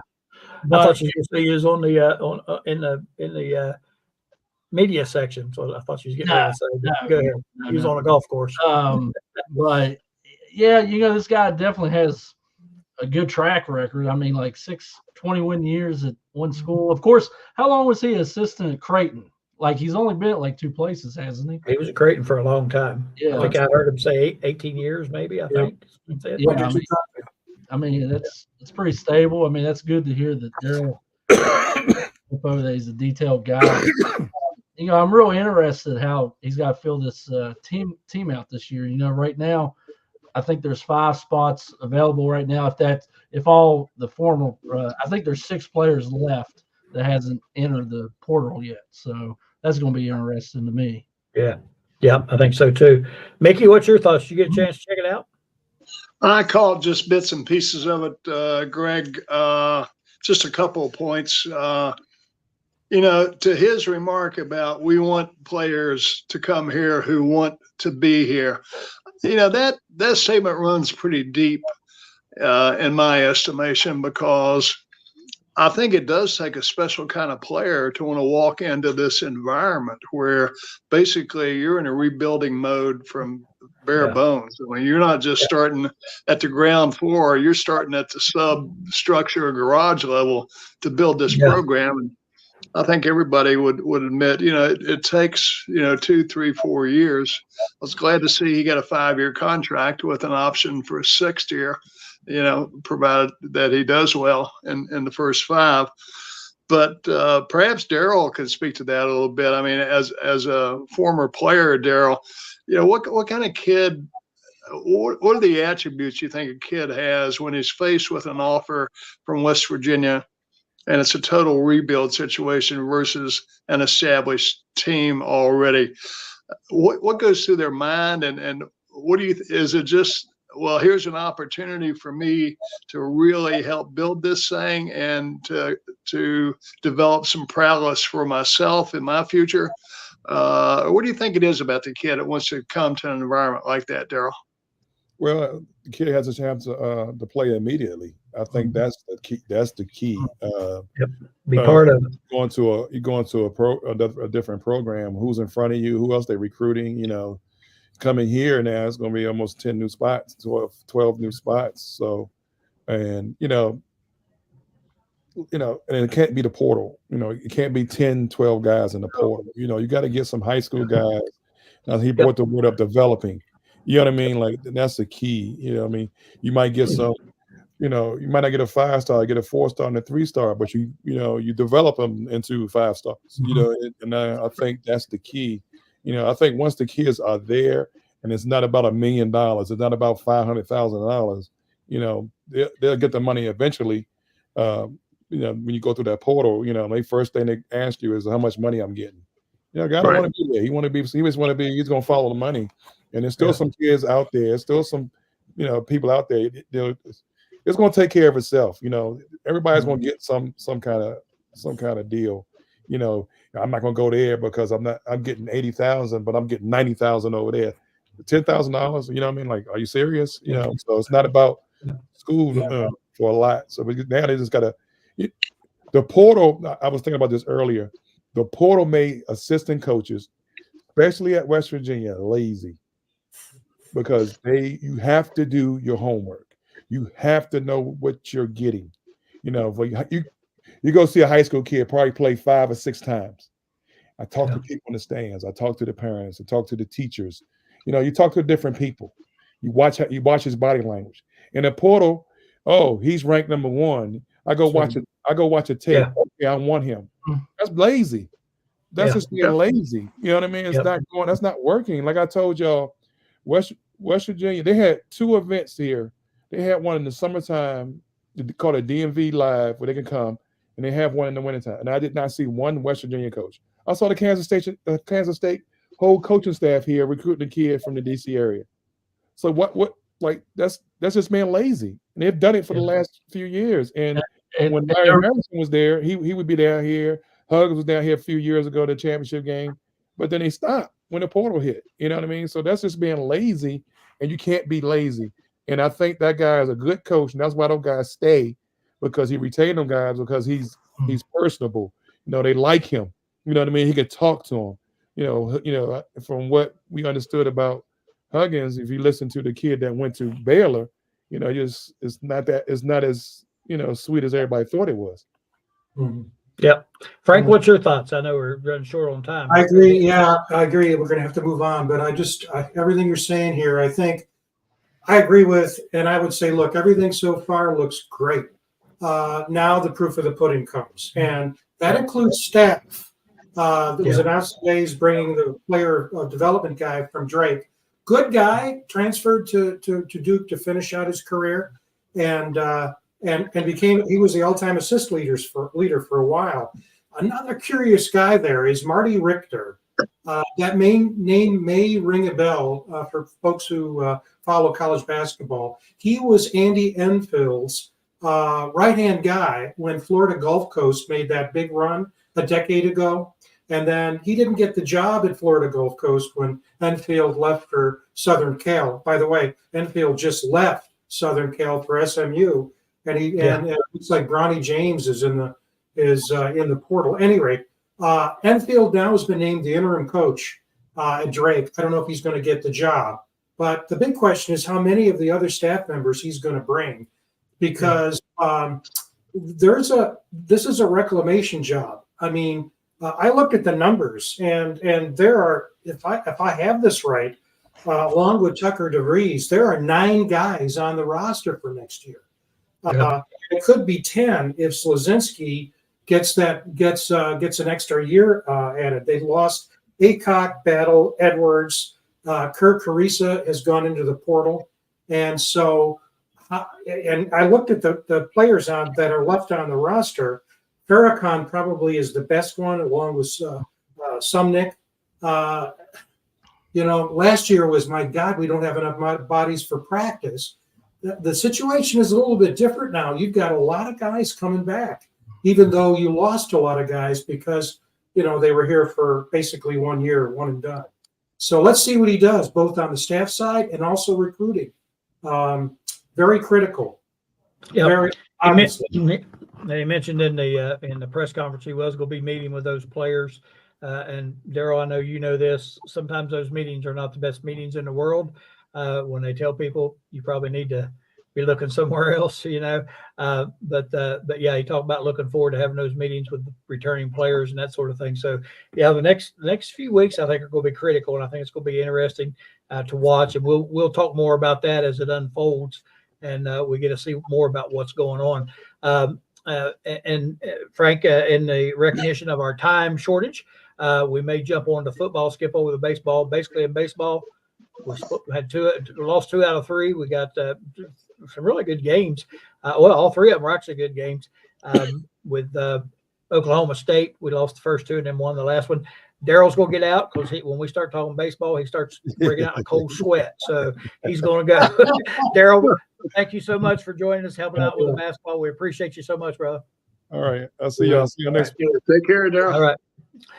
But I thought you was on the in the media section, so I thought she was getting ready to say. Go ahead. He was on a golf course. But yeah, this guy definitely has a good track record. I mean, like 21 years at one school. Of course, how long was he assistant at Creighton? Like he's only been at like 2 places, hasn't he? He was at Creighton for a long time. Yeah, I think I heard him say 18 years, maybe. I think. Yeah, I mean, it's pretty stable. I mean, that's good to hear that Daryl he's a detailed guy. I'm really interested how he's got to fill this team out this year. Right now, I think there's 5 spots available right now. If all the former, I think there's 6 players left that hasn't entered the portal yet. So that's going to be interesting to me. Yeah, I think so too. Mickey, what's your thoughts? Did you get a chance to check it out? I caught just bits and pieces of it, Greg. Just a couple of points. To his remark about we want players to come here who want to be here. That statement runs pretty deep in my estimation, because I think it does take a special kind of player to want to walk into this environment where basically you're in a rebuilding mode from bare bones. I mean, you're not just starting at the ground floor, you're starting at the substructure or garage level to build this program. And I think everybody would admit, it takes, 2, 3, 4 years. I was glad to see he got a 5-year contract with an option for a 6th year, provided that he does well in the first 5. But perhaps Daryl could speak to that a little bit. I mean, as a former player, Daryl, what kind of kid, what are the attributes you think a kid has when he's faced with an offer from West Virginia and it's a total rebuild situation versus an established team already? What goes through their mind, and what do you? Is it just, well, here's an opportunity for me to really help build this thing and to develop some prowess for myself in my future? What do you think it is about the kid that wants to come to an environment like that, Daryl? Well, the kid has a chance to play immediately. I think that's the key. That's the key. Be part of it. You go into a different program. Who's in front of you? Who else they recruiting? Coming here now, it's going to be almost 10 new spots, 12 new spots. So, and and it can't be the portal. It can't be 10, 12 guys in the portal. You got to get some high school guys. Now he brought the word up, developing. You know what I mean? Like that's the key. I mean, you might get some. You might not get a 5-star, get a 4-star and a 3-star, but you develop them into 5 stars. And I think that's the key. I think once the kids are there, and it's not about $1 million, it's not about $500,000. They'll get the money eventually. When you go through that portal, the first thing they ask you is how much money I'm getting. Guy don't want to be there. He just want to be. He's going to follow the money. And there's still some kids out there. Still some, people out there. It's going to take care of itself. Everybody's going to get some kind of deal. I'm not going to go there because I'm getting 80,000, but I'm getting 90,000 over there. $10,000. You know what I mean? Like, are you serious? So it's not about school for a lot. So now they just got to. The portal. I was thinking about this earlier. The portal made assistant coaches, especially at West Virginia, lazy because you have to do your homework. You have to know what you're getting. You go see a high school kid probably play 5 or 6 times. I talk to people in the stands. I talk to the parents. I talk to the teachers. You talk to different people. You watch his body language. In a portal, he's ranked number 1. I go watch it. I go watch a tape. Yeah. Okay, I want him. That's lazy. That's just being lazy. You know what I mean? It's not going. That's not working. Like I told y'all, West Virginia, they had 2 events here. They had one in the summertime called a DMV Live where they can come, and they have one in the wintertime. And I did not see one West Virginia coach. I saw the Kansas State whole coaching staff here recruiting a kid from the DC area. So what like that's just being lazy. And they've done it for the last few years. And when Larry Harrison was there, he would be down here. Huggins was down here a few years ago, the championship game, but then they stopped when the portal hit. You know what I mean? So that's just being lazy, and you can't be lazy. And I think that guy is a good coach, and that's why those guys stay, because he retained them guys because he's personable. They like him. You know what I mean? He could talk to them. From what we understood about Huggins, if you listen to the kid that went to Baylor, it's not as sweet as everybody thought it was. Mm-hmm. Yep. Frank, what's your thoughts? I know we're running short on time. I agree. Yeah, I agree. We're going to have to move on, but everything you're saying here, I think I agree with, and I would say, look, everything so far looks great. Now the proof of the pudding comes, and that includes staff. There was announced today he's bringing the player development guy from Drake. Good guy, transferred to Duke to finish out his career, and he was the all-time assist leader for a while. Another curious guy there is Marty Richter. That name may ring a bell for folks who follow college basketball. He was Andy Enfield's right-hand guy when Florida Gulf Coast made that big run a decade ago. And then he didn't get the job at Florida Gulf Coast when Enfield left for Southern Cal. By the way, Enfield just left Southern Cal for SMU. And it looks like Bronny James is in the portal. At any rate, Enfield now has been named the interim coach at Drake. I don't know if he's going to get the job, but the big question is how many of the other staff members he's going to bring, because this is a reclamation job. I mean, I looked at the numbers, and there are, if I have this right, along with Tucker DeVries, there are 9 guys on the roster for next year. It could be 10 if Slazinski gets an extra year added. They lost Aycock, Battle, Edwards, Kirk Carissa has gone into the portal, and so and I looked at the players that are left on the roster. Farrakhan probably is the best one, along with Sumnick. Last year was, my God, we don't have enough bodies for practice. The situation is a little bit different now. You've got a lot of guys coming back, even though you lost a lot of guys because, they were here for basically 1 year, one and done. So let's see what he does, both on the staff side and also recruiting. Very critical. Yeah. Very honestly. They mentioned in the press conference he was going to be meeting with those players. And Daryl, I know you know this. Sometimes those meetings are not the best meetings in the world. When they tell people you probably need to be looking somewhere else, But yeah, he talked about looking forward to having those meetings with returning players and that sort of thing. So yeah, the next few weeks I think are going to be critical, and I think it's going to be interesting to watch. And we'll talk more about that as it unfolds, and we get to see more about what's going on. Frank, in the recognition of our time shortage, we may jump on to football, skip over the baseball. Basically, in baseball, we lost 2 out of 3. We got some really good games. All 3 of them were actually good games. With Oklahoma State, we lost the first 2 and then won the last one. Daryl's going to get out because when we start talking baseball, he starts breaking out in a cold sweat. So he's going to go. Daryl, thank you so much for joining us, helping out with the basketball. We appreciate you so much, brother. All right. I'll see y'all. See you next week. Take care, Daryl. All right.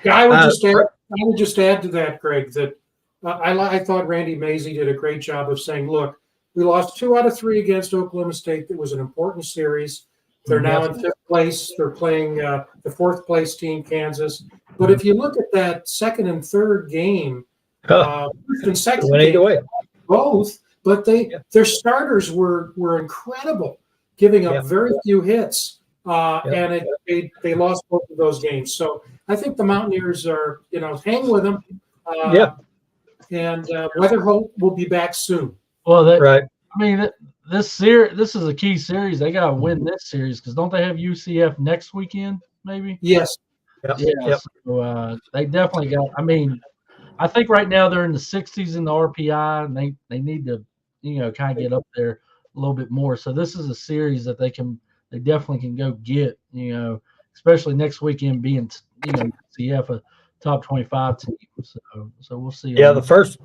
Yeah, I would just add to that, Greg, that I thought Randy Mazey did a great job of saying, look, we lost 2 out of 3 against Oklahoma State. That was an important series. They're now in 5th place. They're playing the 4th place team, Kansas. But if you look at that 2nd and 3rd game, first and second game, both, but their starters were incredible, giving up very few hits, and they lost both of those games. So I think the Mountaineers are, hang with them. And Weatherholt will be back soon. Well, right. I mean, this is a key series. They got to win this series because don't they have UCF next weekend? Maybe. Yes. Yep. So they definitely got. I mean, I think right now they're in the 60s in the RPI, and they need to, kind of get up there a little bit more. So this is a series that they definitely can go get. Especially next weekend being, UCF a top 25 team. So we'll see. Yeah, the first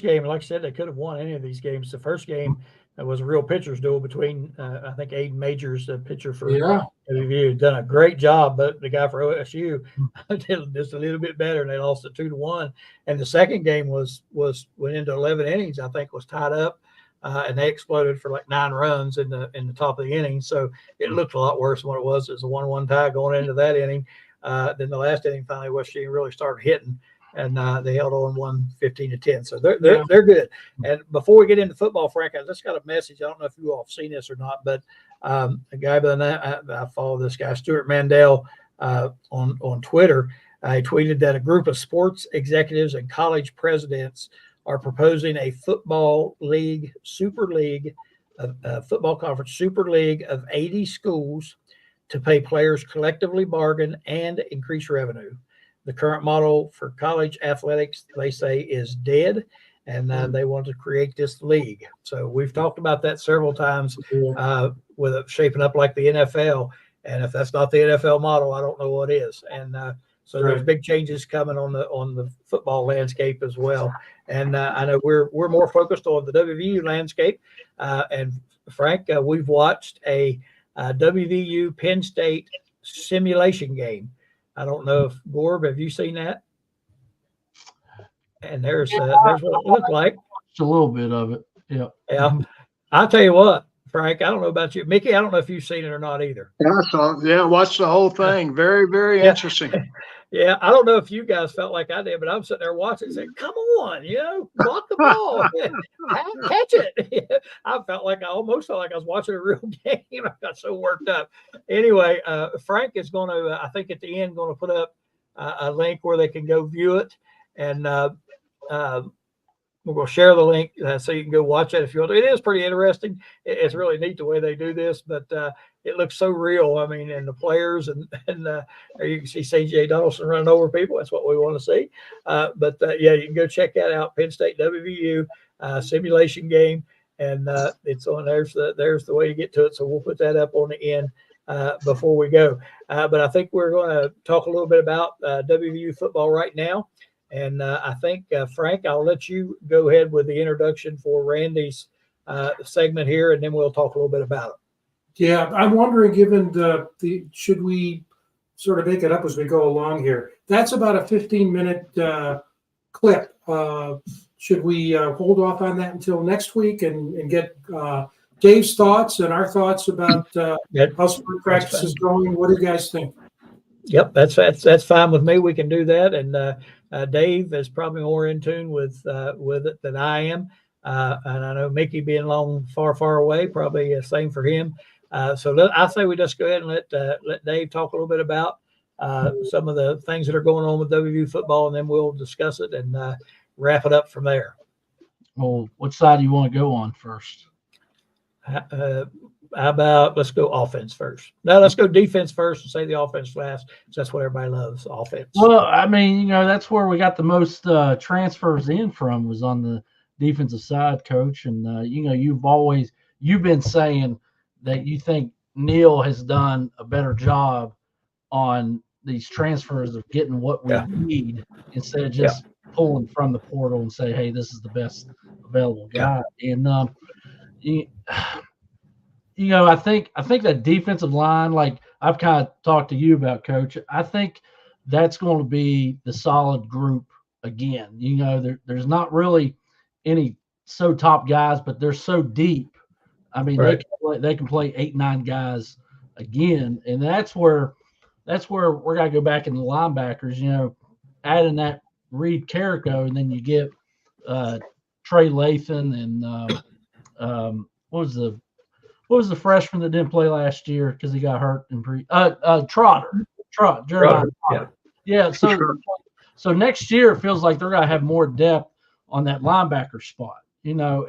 game, like I said, they could have won any of these games. The first game was a real pitcher's duel between I think Aiden Majors, the pitcher for WVU, done a great job, but the guy for OSU did just a little bit better, and they lost it 2-1. And the second game went into 11 innings. I think was tied up, and they exploded for like 9 runs in the top of the inning. So it looked a lot worse than what it was. It was a 1-1 tie going into that inning. Then the last inning, finally, West Virginia really started hitting, and they held on 1-15-10. So they're good. And before we get into football, Frank, I just got a message. I don't know if you all have seen this or not, but a guy by the name, I follow this guy, Stuart Mandel, on Twitter. He tweeted that a group of sports executives and college presidents are proposing a football league, super league, football conference super league of 80 schools to pay players collectively bargain and increase revenue. The current model for college athletics, they say, is dead, and they want to create this league. So we've talked about that several times with it shaping up like the NFL. And if that's not the NFL model, I don't know what is. And so there's big changes coming on the football landscape as well. And I know we're more focused on the WVU landscape. And Frank, we've watched a WVU Penn State simulation game. I don't know if Gorb, have you seen that? And there's what it looked like. Just a little bit of it. Yeah. I'll tell you what, Frank, I don't know about you. Mickey, I don't know if you've seen it or not either. Yeah, watched the whole thing. Very, very interesting. Yeah, I don't know if you guys felt like I did, but I'm sitting there watching and saying, come on, block the ball, catch it. I almost felt like I was watching a real game. I got so worked up. Anyway, Frank is going to, I think at the end, going to put up a link where they can go view it. And we're going to share the link so you can go watch it if you want to. It is pretty interesting. It's really neat the way they do this, but it looks so real. I mean, and the players and you can see CJ Donaldson running over people. That's what we want to see. But yeah, you can go check that out. Penn State WVU simulation game, and it's on there's the way to get to it. So we'll put that up on the end before we go. But I think we're going to talk a little bit about WVU football right now. And I think, Frank, I'll let you go ahead with the introduction for Randy's segment here, and then we'll talk a little bit about it. Yeah, I'm wondering, given should we sort of make it up as we go along here? That's about a 15-minute clip. Should we hold off on that until next week and get Dave's thoughts and our thoughts about how spring practice is going? What do you guys think? Yep, that's fine with me. We can do that. And Dave is probably more in tune with it than I am. And I know Mickey being long, far away, probably the same for him. So I say we just go ahead and let Dave talk a little bit about some of the things that are going on with WVU football, and then we'll discuss it and wrap it up from there. Well, what side do you want to go on first? How about let's go offense first? No, let's go defense first and say the offense last. That's what everybody loves, offense. Well, I mean, that's where we got the most transfers in from, was on the defensive side, Coach. And you've been saying that you think Neil has done a better job on these transfers of getting what we need, instead of just pulling from the portal and say, hey, this is the best available guy. And I think that defensive line, like I've kind of talked to you about, Coach, I think that's going to be the solid group again. There's not really any so top guys, but they're so deep. I mean, they can play 8-9 guys again, and that's where we're gonna go back in the linebackers. Adding that Reed Carrico, and then you get Trey Lathan and what was the freshman that didn't play last year because he got hurt in Trotter. Yeah. So next year it feels like they're gonna have more depth on that linebacker spot.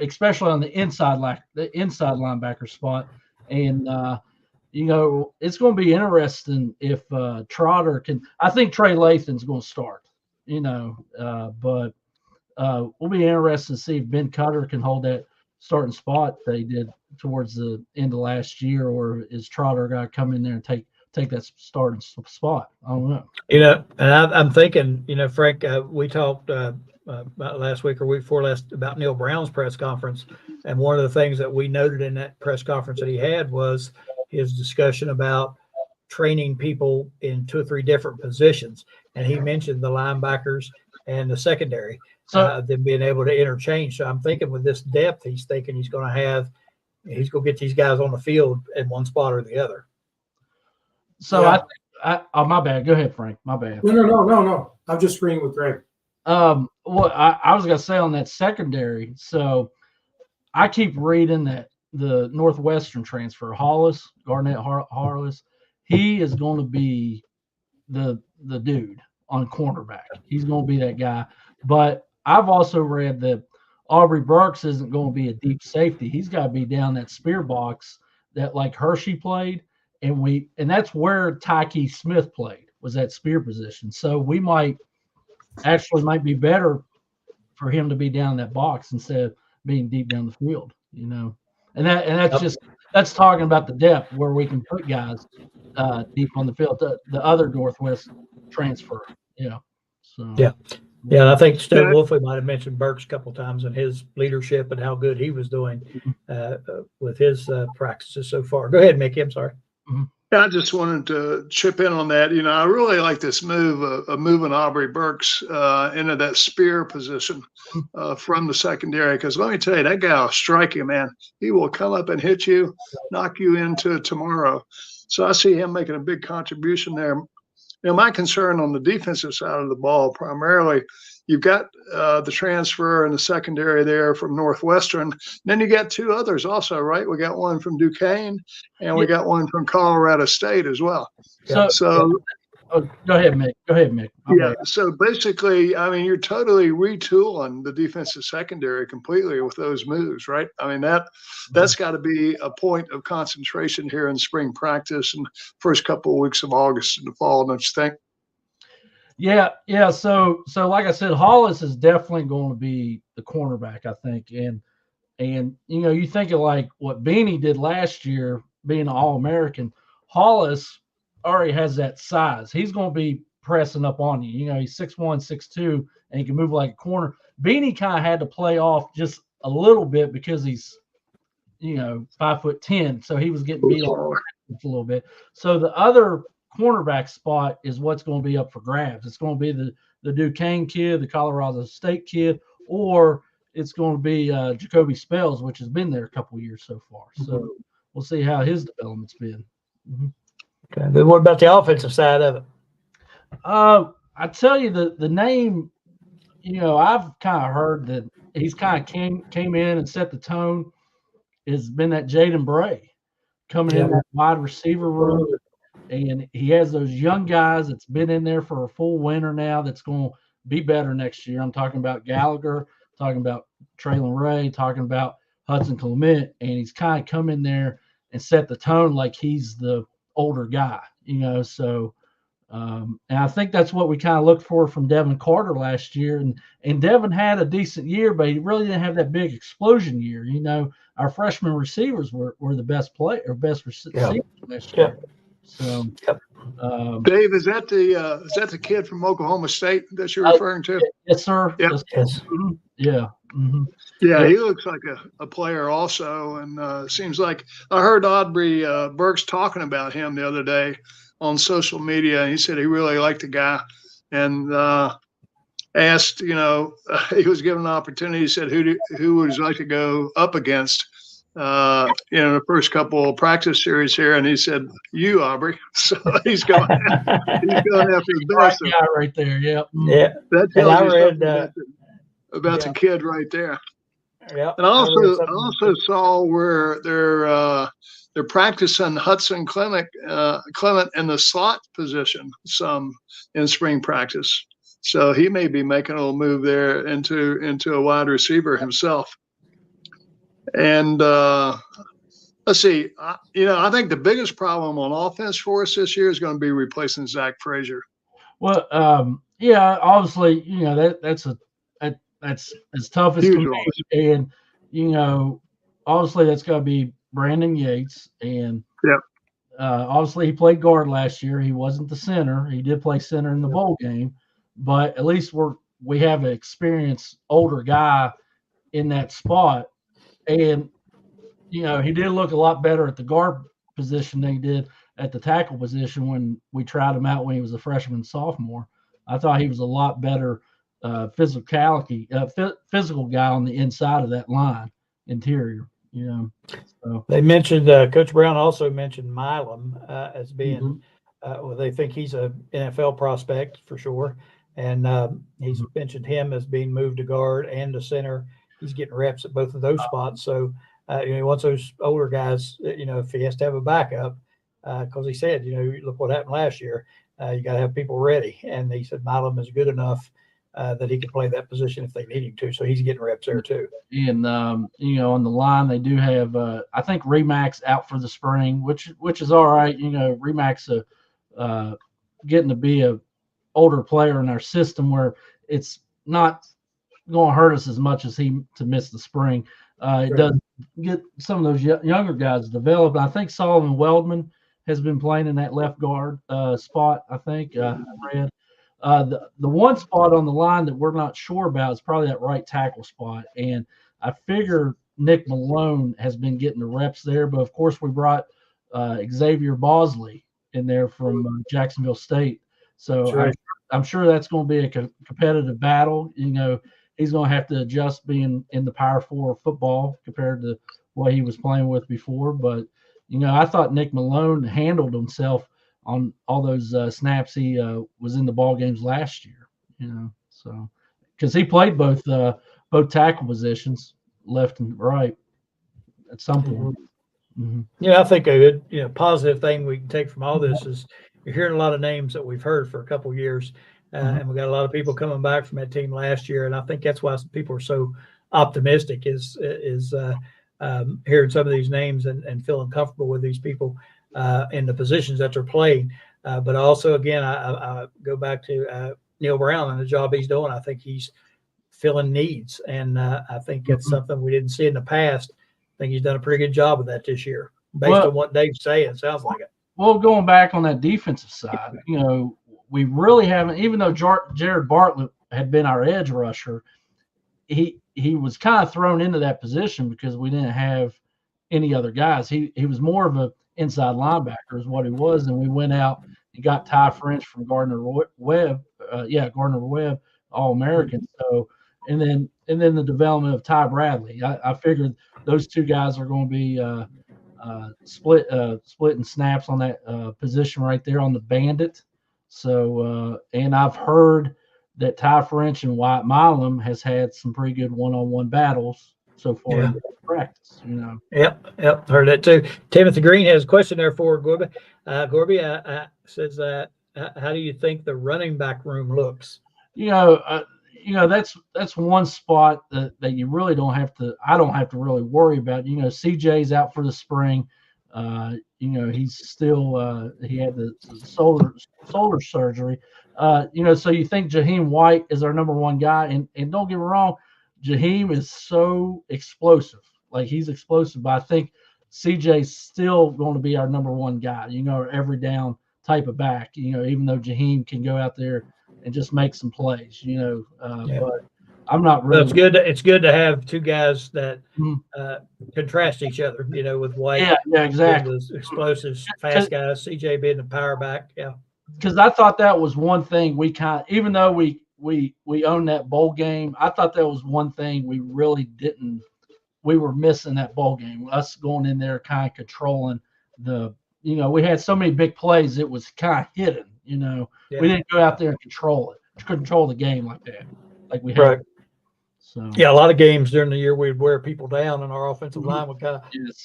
Especially on the inside linebacker spot, and it's going to be interesting if Trotter can. I think Trey Lathan's going to start. But we'll be interested to see if Ben Cutter can hold that starting spot they did towards the end of last year, or is Trotter going to come in there and take that starting spot? I don't know. And I'm thinking, Frank, we talked about last week or week before last about Neil Brown's press conference, and one of the things that we noted in that press conference that he had was his discussion about training people in 2 or 3 different positions, and he mentioned the linebackers and the secondary, them being able to interchange. So I'm thinking with this depth, he's thinking he's going to get these guys on the field in one spot or the other. So my bad. Go ahead, Frank. My bad. No. I'm just agreeing with Greg. What I was gonna say on that secondary. So I keep reading that the Northwestern transfer, Garnett Harless, he is going to be the dude on cornerback. He's going to be that guy. But I've also read that Aubrey Burks isn't going to be a deep safety. He's got to be down that spear box that like Hershey played, and that's where Tyke Smith played, was that spear position. So we might be better for him to be down that box instead of being deep down the field, And that's talking about the depth where we can put guys deep on the field. The other Northwest transfer, So Yeah, I think Stowe Wolfley might have mentioned Burks a couple of times and his leadership and how good he was doing with his practices so far. Go ahead, Mickey. I'm sorry. Mm-hmm. I just wanted to chip in on that. I really like this move of moving Aubrey Burks into that spear position from the secondary, because let me tell you, that guy will strike you, man. He will come up and hit you, knock you into tomorrow. So I see him making a big contribution there. My concern on the defensive side of the ball, primarily, you've got the transfer in the secondary there from Northwestern. Then you got 2 others also, right? We got one from Duquesne, and we got one from Colorado State as well. So go ahead, Mick. Yeah. So basically, I mean, you're totally retooling the defensive secondary completely with those moves, right? I mean, that's got to be a point of concentration here in spring practice and first couple of weeks of August in the fall, don't you think? Yeah. So like I said, Hollis is definitely going to be the cornerback, I think. And you think of like what Beanie did last year, being an All-American. Hollis already has that size. He's going to be pressing up on you. He's 6'1", 6'2", and he can move like a corner. Beanie kind of had to play off just a little bit because he's, 5'10", so he was getting beat on a little bit. So the other cornerback spot is what's going to be up for grabs. It's going to be the Duquesne kid, the Colorado State kid, or it's going to be Jacoby Spells, which has been there a couple of years so far. So we'll see how his development's been. Okay, but what about the offensive side of it? I tell you, the name, I've kind of heard that he's kind of came in and set the tone. Has been that Jaden Bray coming in that wide receiver room, and he has those young guys that's been in there for a full winter now. That's going to be better next year. I'm talking about Gallagher, talking about Traylon Ray, talking about Hudson Clement, and he's kind of come in there and set the tone like he's the older guy, So, and I think that's what we kind of looked for from Devin Carter last year. And Devin had a decent year, but he really didn't have that big explosion year. Our freshman receivers were the best receivers last year. So, Dave, is that the kid from Oklahoma State that you're referring to? Yes, sir. Yep. Yes. Mm-hmm. Yeah. Mm-hmm. Yeah, he looks like a player also, and seems like I heard Aubrey Burks talking about him the other day on social media, and he said he really liked the guy, and asked, he was given an opportunity. He said, who would you like to go up against, the first couple of practice series here, and he said, you, Aubrey. So he's going after the best. Right guy right there. Yeah. Yeah. That tells you something about the kid right there. Yeah. And I also saw where they're practicing Hudson Clement in the slot position some in spring practice. So he may be making a little move there into a wide receiver himself. And let's see, I think the biggest problem on offense for us this year is going to be replacing Zach Frazier. Well, obviously, that's as tough as can be. And, obviously that's going to be Brandon Yates. And obviously he played guard last year. He wasn't the center. He did play center in the bowl game, but at least we have an experienced older guy in that spot. And, he did look a lot better at the guard position than he did at the tackle position when we tried him out when he was a freshman and sophomore. I thought he was a lot better physical guy on the inside of that line, interior. So. They mentioned Coach Brown also mentioned Milam as being they think he's a NFL prospect for sure, and he's mentioned him as being moved to guard and to center. He's getting reps at both of those spots. So he wants those older guys. If he has to have a backup, because he said, look what happened last year. You got to have people ready, and he said Milam is good enough that he can play that position if they need him to. So he's getting reps there too. And on the line they do have I think Remax out for the spring, which is all right. Remax getting to be a older player in our system where it's not going to hurt us as much as he to miss the spring. It does get some of those younger guys developed. I think Solomon Weldman has been playing in that left guard spot. I think I read. The one spot on the line that we're not sure about is probably that right tackle spot. And I figure Nick Malone has been getting the reps there. But, of course, we brought Xavier Bosley in there from Jacksonville State. So I'm sure that's going to be a competitive battle. He's going to have to adjust being in the Power 4 football compared to what he was playing with before. But, I thought Nick Malone handled himself on all those snaps he was in the ball games last year, so because he played both tackle positions, left and right, at some point. Mm-hmm. Yeah, I think a good positive thing we can take from all this is you're hearing a lot of names that we've heard for a couple of years, and we got a lot of people coming back from that team last year, and I think that's why some people are so optimistic is hearing some of these names and feeling comfortable with these people in the positions that they're playing. But also, again, I go back to Neil Brown and the job he's doing. I think he's filling needs, and I think it's something we didn't see in the past. I think he's done a pretty good job of that this year, based on what Dave's saying. It sounds like it. Well, going back on that defensive side, we really haven't, even though Jared Bartlett had been our edge rusher, he was kind of thrown into that position because we didn't have any other guys. He was more of a inside linebacker is what he was, and we went out and got Ty French from Gardner Webb, All-American. So, and then the development of Ty Bradley. I figured those two guys are going to be splitting snaps on that position right there on the Bandit. So, and I've heard that Ty French and Wyatt Milam has had some pretty good one-on-one battles so far in practice. Yep, heard that too. Timothy Green has a question there for Gorby. Gorby says, how do you think the running back room looks? That's one spot that you really don't have to. I don't have to really worry about. CJ's out for the spring. He's still he had the shoulder surgery. So you think Jaheim White is our number one guy, and don't get me wrong, Jaheim is so explosive. Like, he's explosive, but I think CJ's still going to be our number one guy. Our every down type of back. Even though Jaheim can go out there and just make some plays. But I'm not really. Well, it's good to have two guys that contrast each other. With White. Yeah, exactly. Those explosive, fast guys. CJ being the power back. Yeah. Because I thought that was one thing even though we owned that bowl game, I thought that was one thing we really didn't. We were missing that bowl game. Us going in there, kind of controlling we had so many big plays. It was kind of hidden. We didn't go out there and control the game like that, like we had. Right. So a lot of games during the year we'd wear people down, and our offensive line would kind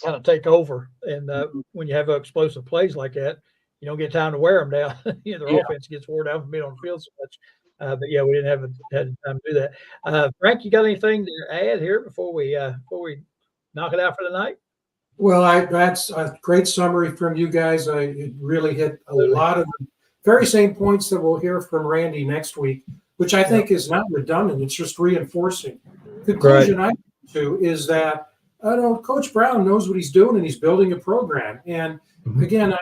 of take over. And when you have explosive plays like that, you don't get time to wear them down. Their offense gets wore down from being on the field so much. But we didn't have time to do that. Frank, you got anything to add here before we knock it out for the night? Well, that's a great summary from you guys. It really hit a lot of the very same points that we'll hear from Randy next week, which I think is not redundant. It's just reinforcing. The conclusion I come to is that Coach Brown knows what he's doing, and he's building a program. And again, I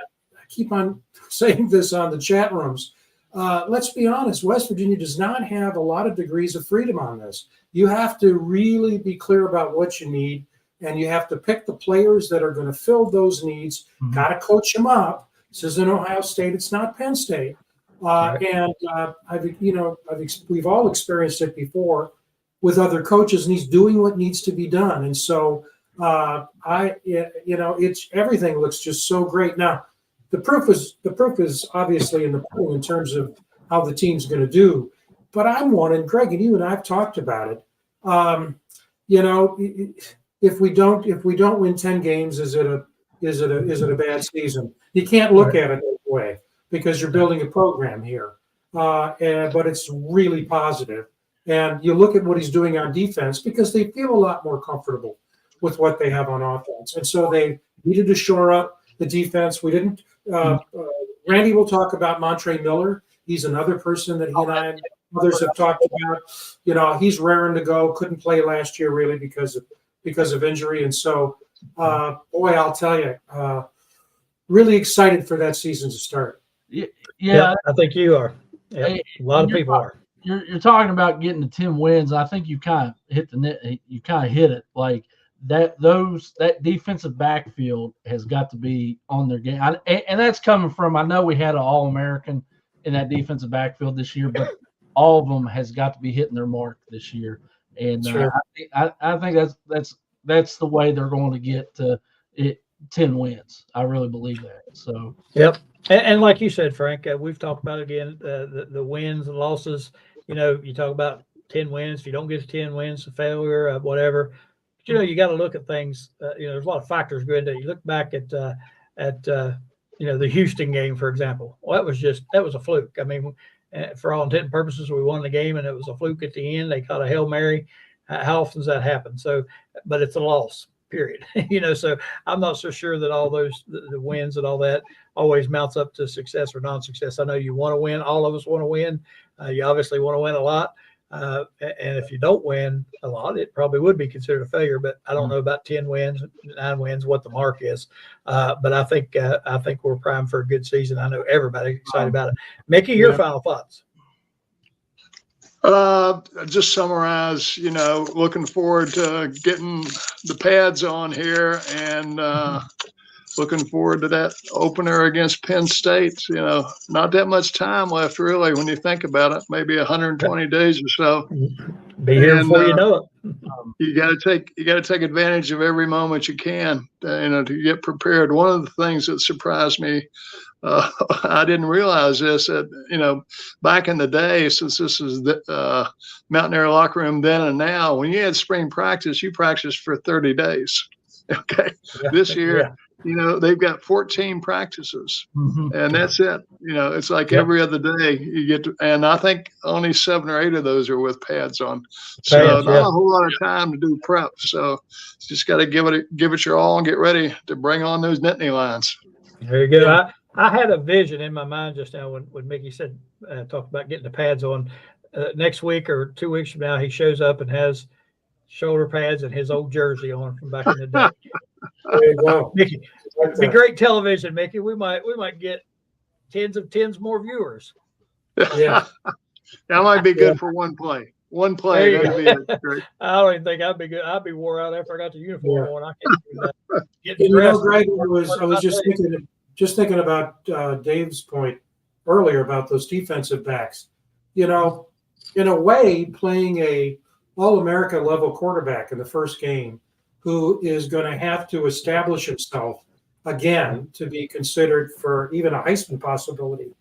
keep on saying this on the chat rooms. Let's be honest, West Virginia does not have a lot of degrees of freedom on this. You have to really be clear about what you need, and you have to pick the players that are going to fill those needs. Got to coach them up. This isn't Ohio State. It's not Penn State. And we've all experienced it before with other coaches, and he's doing what needs to be done. And so it's everything looks just so great. Now, the proof is obviously in the pudding in terms of how the team's going to do. But I'm one, and Greg and you and I have talked about it. If we don't win 10 games, is it a bad season? You can't look at it that way because you're building a program here. But it's really positive. And you look at what he's doing on defense because they feel a lot more comfortable with what they have on offense. And so they needed to shore up the defense. We didn't. Randy will talk about Montre Miller. He's another person that he and I and others have talked about. He's raring to go. Couldn't play last year really because of injury. And so, boy, I'll tell you, really excited for that season to start. Yeah, I think you are. Yeah, a lot of people are. You're talking about getting to 10 wins. I think you kind of hit the net. You kind of hit it like that. That defensive backfield has got to be on their game, and that's coming from. I know we had an All-American in that defensive backfield this year, but all of them has got to be hitting their mark this year. And I think that's the way they're going to get to 10 wins. I really believe that. So and like you said, Frank, we've talked about it again the wins and losses. You talk about 10 wins. If you don't get to 10 wins, a failure, whatever. But, you got to look at things. There's a lot of factors go into it. You look back at the Houston game, for example. Well, that was a fluke. I mean, for all intent and purposes, we won the game, and it was a fluke at the end. They caught a Hail Mary. How often does that happen? So, but it's a loss, period. So I'm not so sure that all those the wins and all that always mounts up to success or non-success. I know you want to win. All of us want to win. You obviously want to win a lot. And if you don't win a lot, it probably would be considered a failure. But I don't know about 10 wins, 9 wins, what the mark is. But I think we're primed for a good season. I know everybody's excited about it. Mickey, your final thoughts. Just summarize, looking forward to getting the pads on here and looking forward to that opener against Penn State. Not that much time left, really, when you think about it. Maybe 120 days or so. Be here before you know it. You got to take advantage of every moment you can, to get prepared. One of the things that surprised me I didn't realize this, that, back in the day, since this is the Mountaineer locker room then and now, when you had spring practice, you practiced for 30 days. Okay. Yeah. This year, Yeah. they've got 14 practices, and that's it. It's like Yep. every other day you get to, and I think only 7 or 8 of those are with pads on. So Pads, not yeah. a whole lot of time to do prep. So just got to give it your all and get ready to bring on those Nittany lines. Very good. Yeah. I had a vision in my mind just now when Mickey said, talked about getting the pads on. Next week or 2 weeks from now, he shows up and has shoulder pads and his old jersey on from back in the day. There you go. Mickey, Like it'd be that. great television, Mickey. We might get tens more viewers. Yeah. That might be good for one play. One play. There you That'd be great. I don't even think I'd be good. I'd be wore out after I got the uniform on. I can't do that. Getting And dressed. Greg, I was just thinking about Dave's point earlier about those defensive backs. In a way, playing a All-America level quarterback in the first game who is going to have to establish himself again to be considered for even a Heisman possibility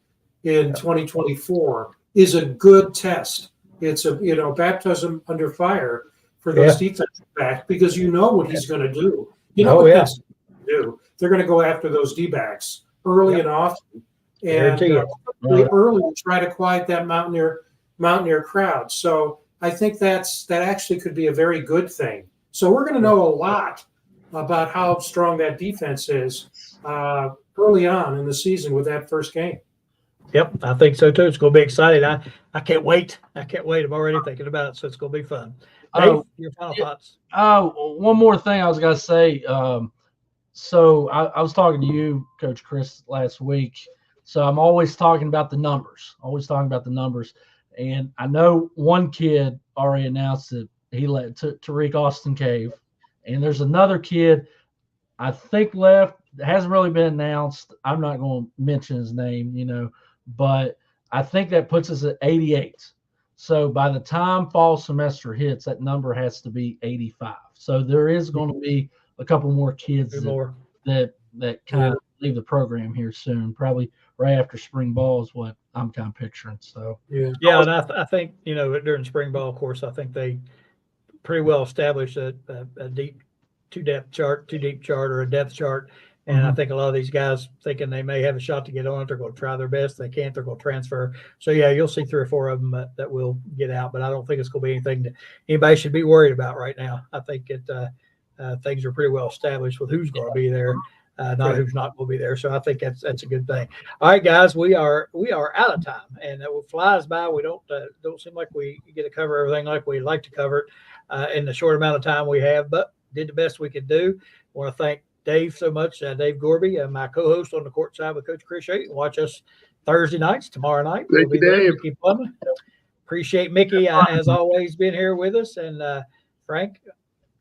in 2024 is a good test. It's a baptism under fire for those defensive backs because you know what he's going to do. He's going to do. They're going to go after those D-backs early and often, and early to try to quiet that Mountaineer crowd. So I think that actually could be a very good thing. So we're going to know a lot about how strong that defense is early on in the season with that first game. Yep, I think so too. It's going to be exciting. I can't wait. I'm already thinking about it, so it's going to be fun. Dave, your final thoughts? One more thing I was going to say. So I was talking to you, Coach Chris, last week. So I'm always talking about the numbers. And I know one kid already announced that he let Tariq Austin Cave. And there's another kid I think left. It hasn't really been announced. I'm not going to mention his name, but I think that puts us at 88. So by the time fall semester hits, that number has to be 85. So there is going to be a couple more kids that kind of leave the program here soon, probably right after spring ball is what I'm kind of picturing. So and I think during spring ball, of course, I think they pretty well established a deep two-deep chart or a depth chart. And I think a lot of these guys thinking they may have a shot to get on it, they're going to try their best. If they can't, they're going to transfer. So, you'll see 3 or 4 of them that will get out. But I don't think it's going to be anything that anybody should be worried about right now. I think things are pretty well established with who's going to be there, not who's not going to be there. So I think that's a good thing. All right, guys, we are out of time, and it flies by. We don't seem like we get to cover everything like we like to cover it in the short amount of time we have, but did the best we could do. I want to thank Dave so much, Dave Gorby, my co-host on the court side with Coach Chris. You can watch us Thursday nights, tomorrow night. Thank you, Dave. Appreciate Mickey, as always, being here with us, and Frank,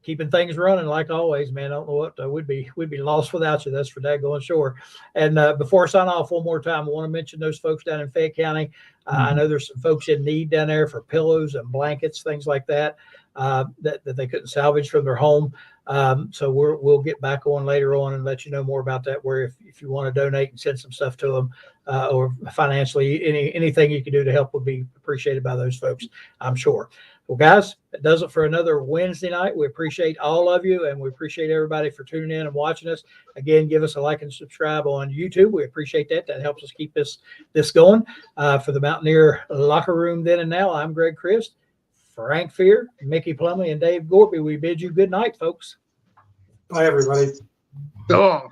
keeping things running like always, man. I don't know what we'd be lost without you. That's for daggone sure. And before I sign off one more time, I want to mention those folks down in Fayette County. I know there's some folks in need down there for pillows and blankets, things like that, that they couldn't salvage from their home. So we'll get back on later on and let you know more about that, where if you want to donate and send some stuff to them, or financially, anything you can do to help would be appreciated by those folks, I'm sure. Well, guys, that does it for another Wednesday night. We appreciate all of you, and we appreciate everybody for tuning in and watching us. Again, give us a like and subscribe on YouTube. We appreciate that. That helps us keep this going. For the Mountaineer Locker Room then and now, I'm Greg Christ, Frank Fear, Mickey Plumley, and Dave Gorby. We bid you good night, folks. Bye, everybody. So long.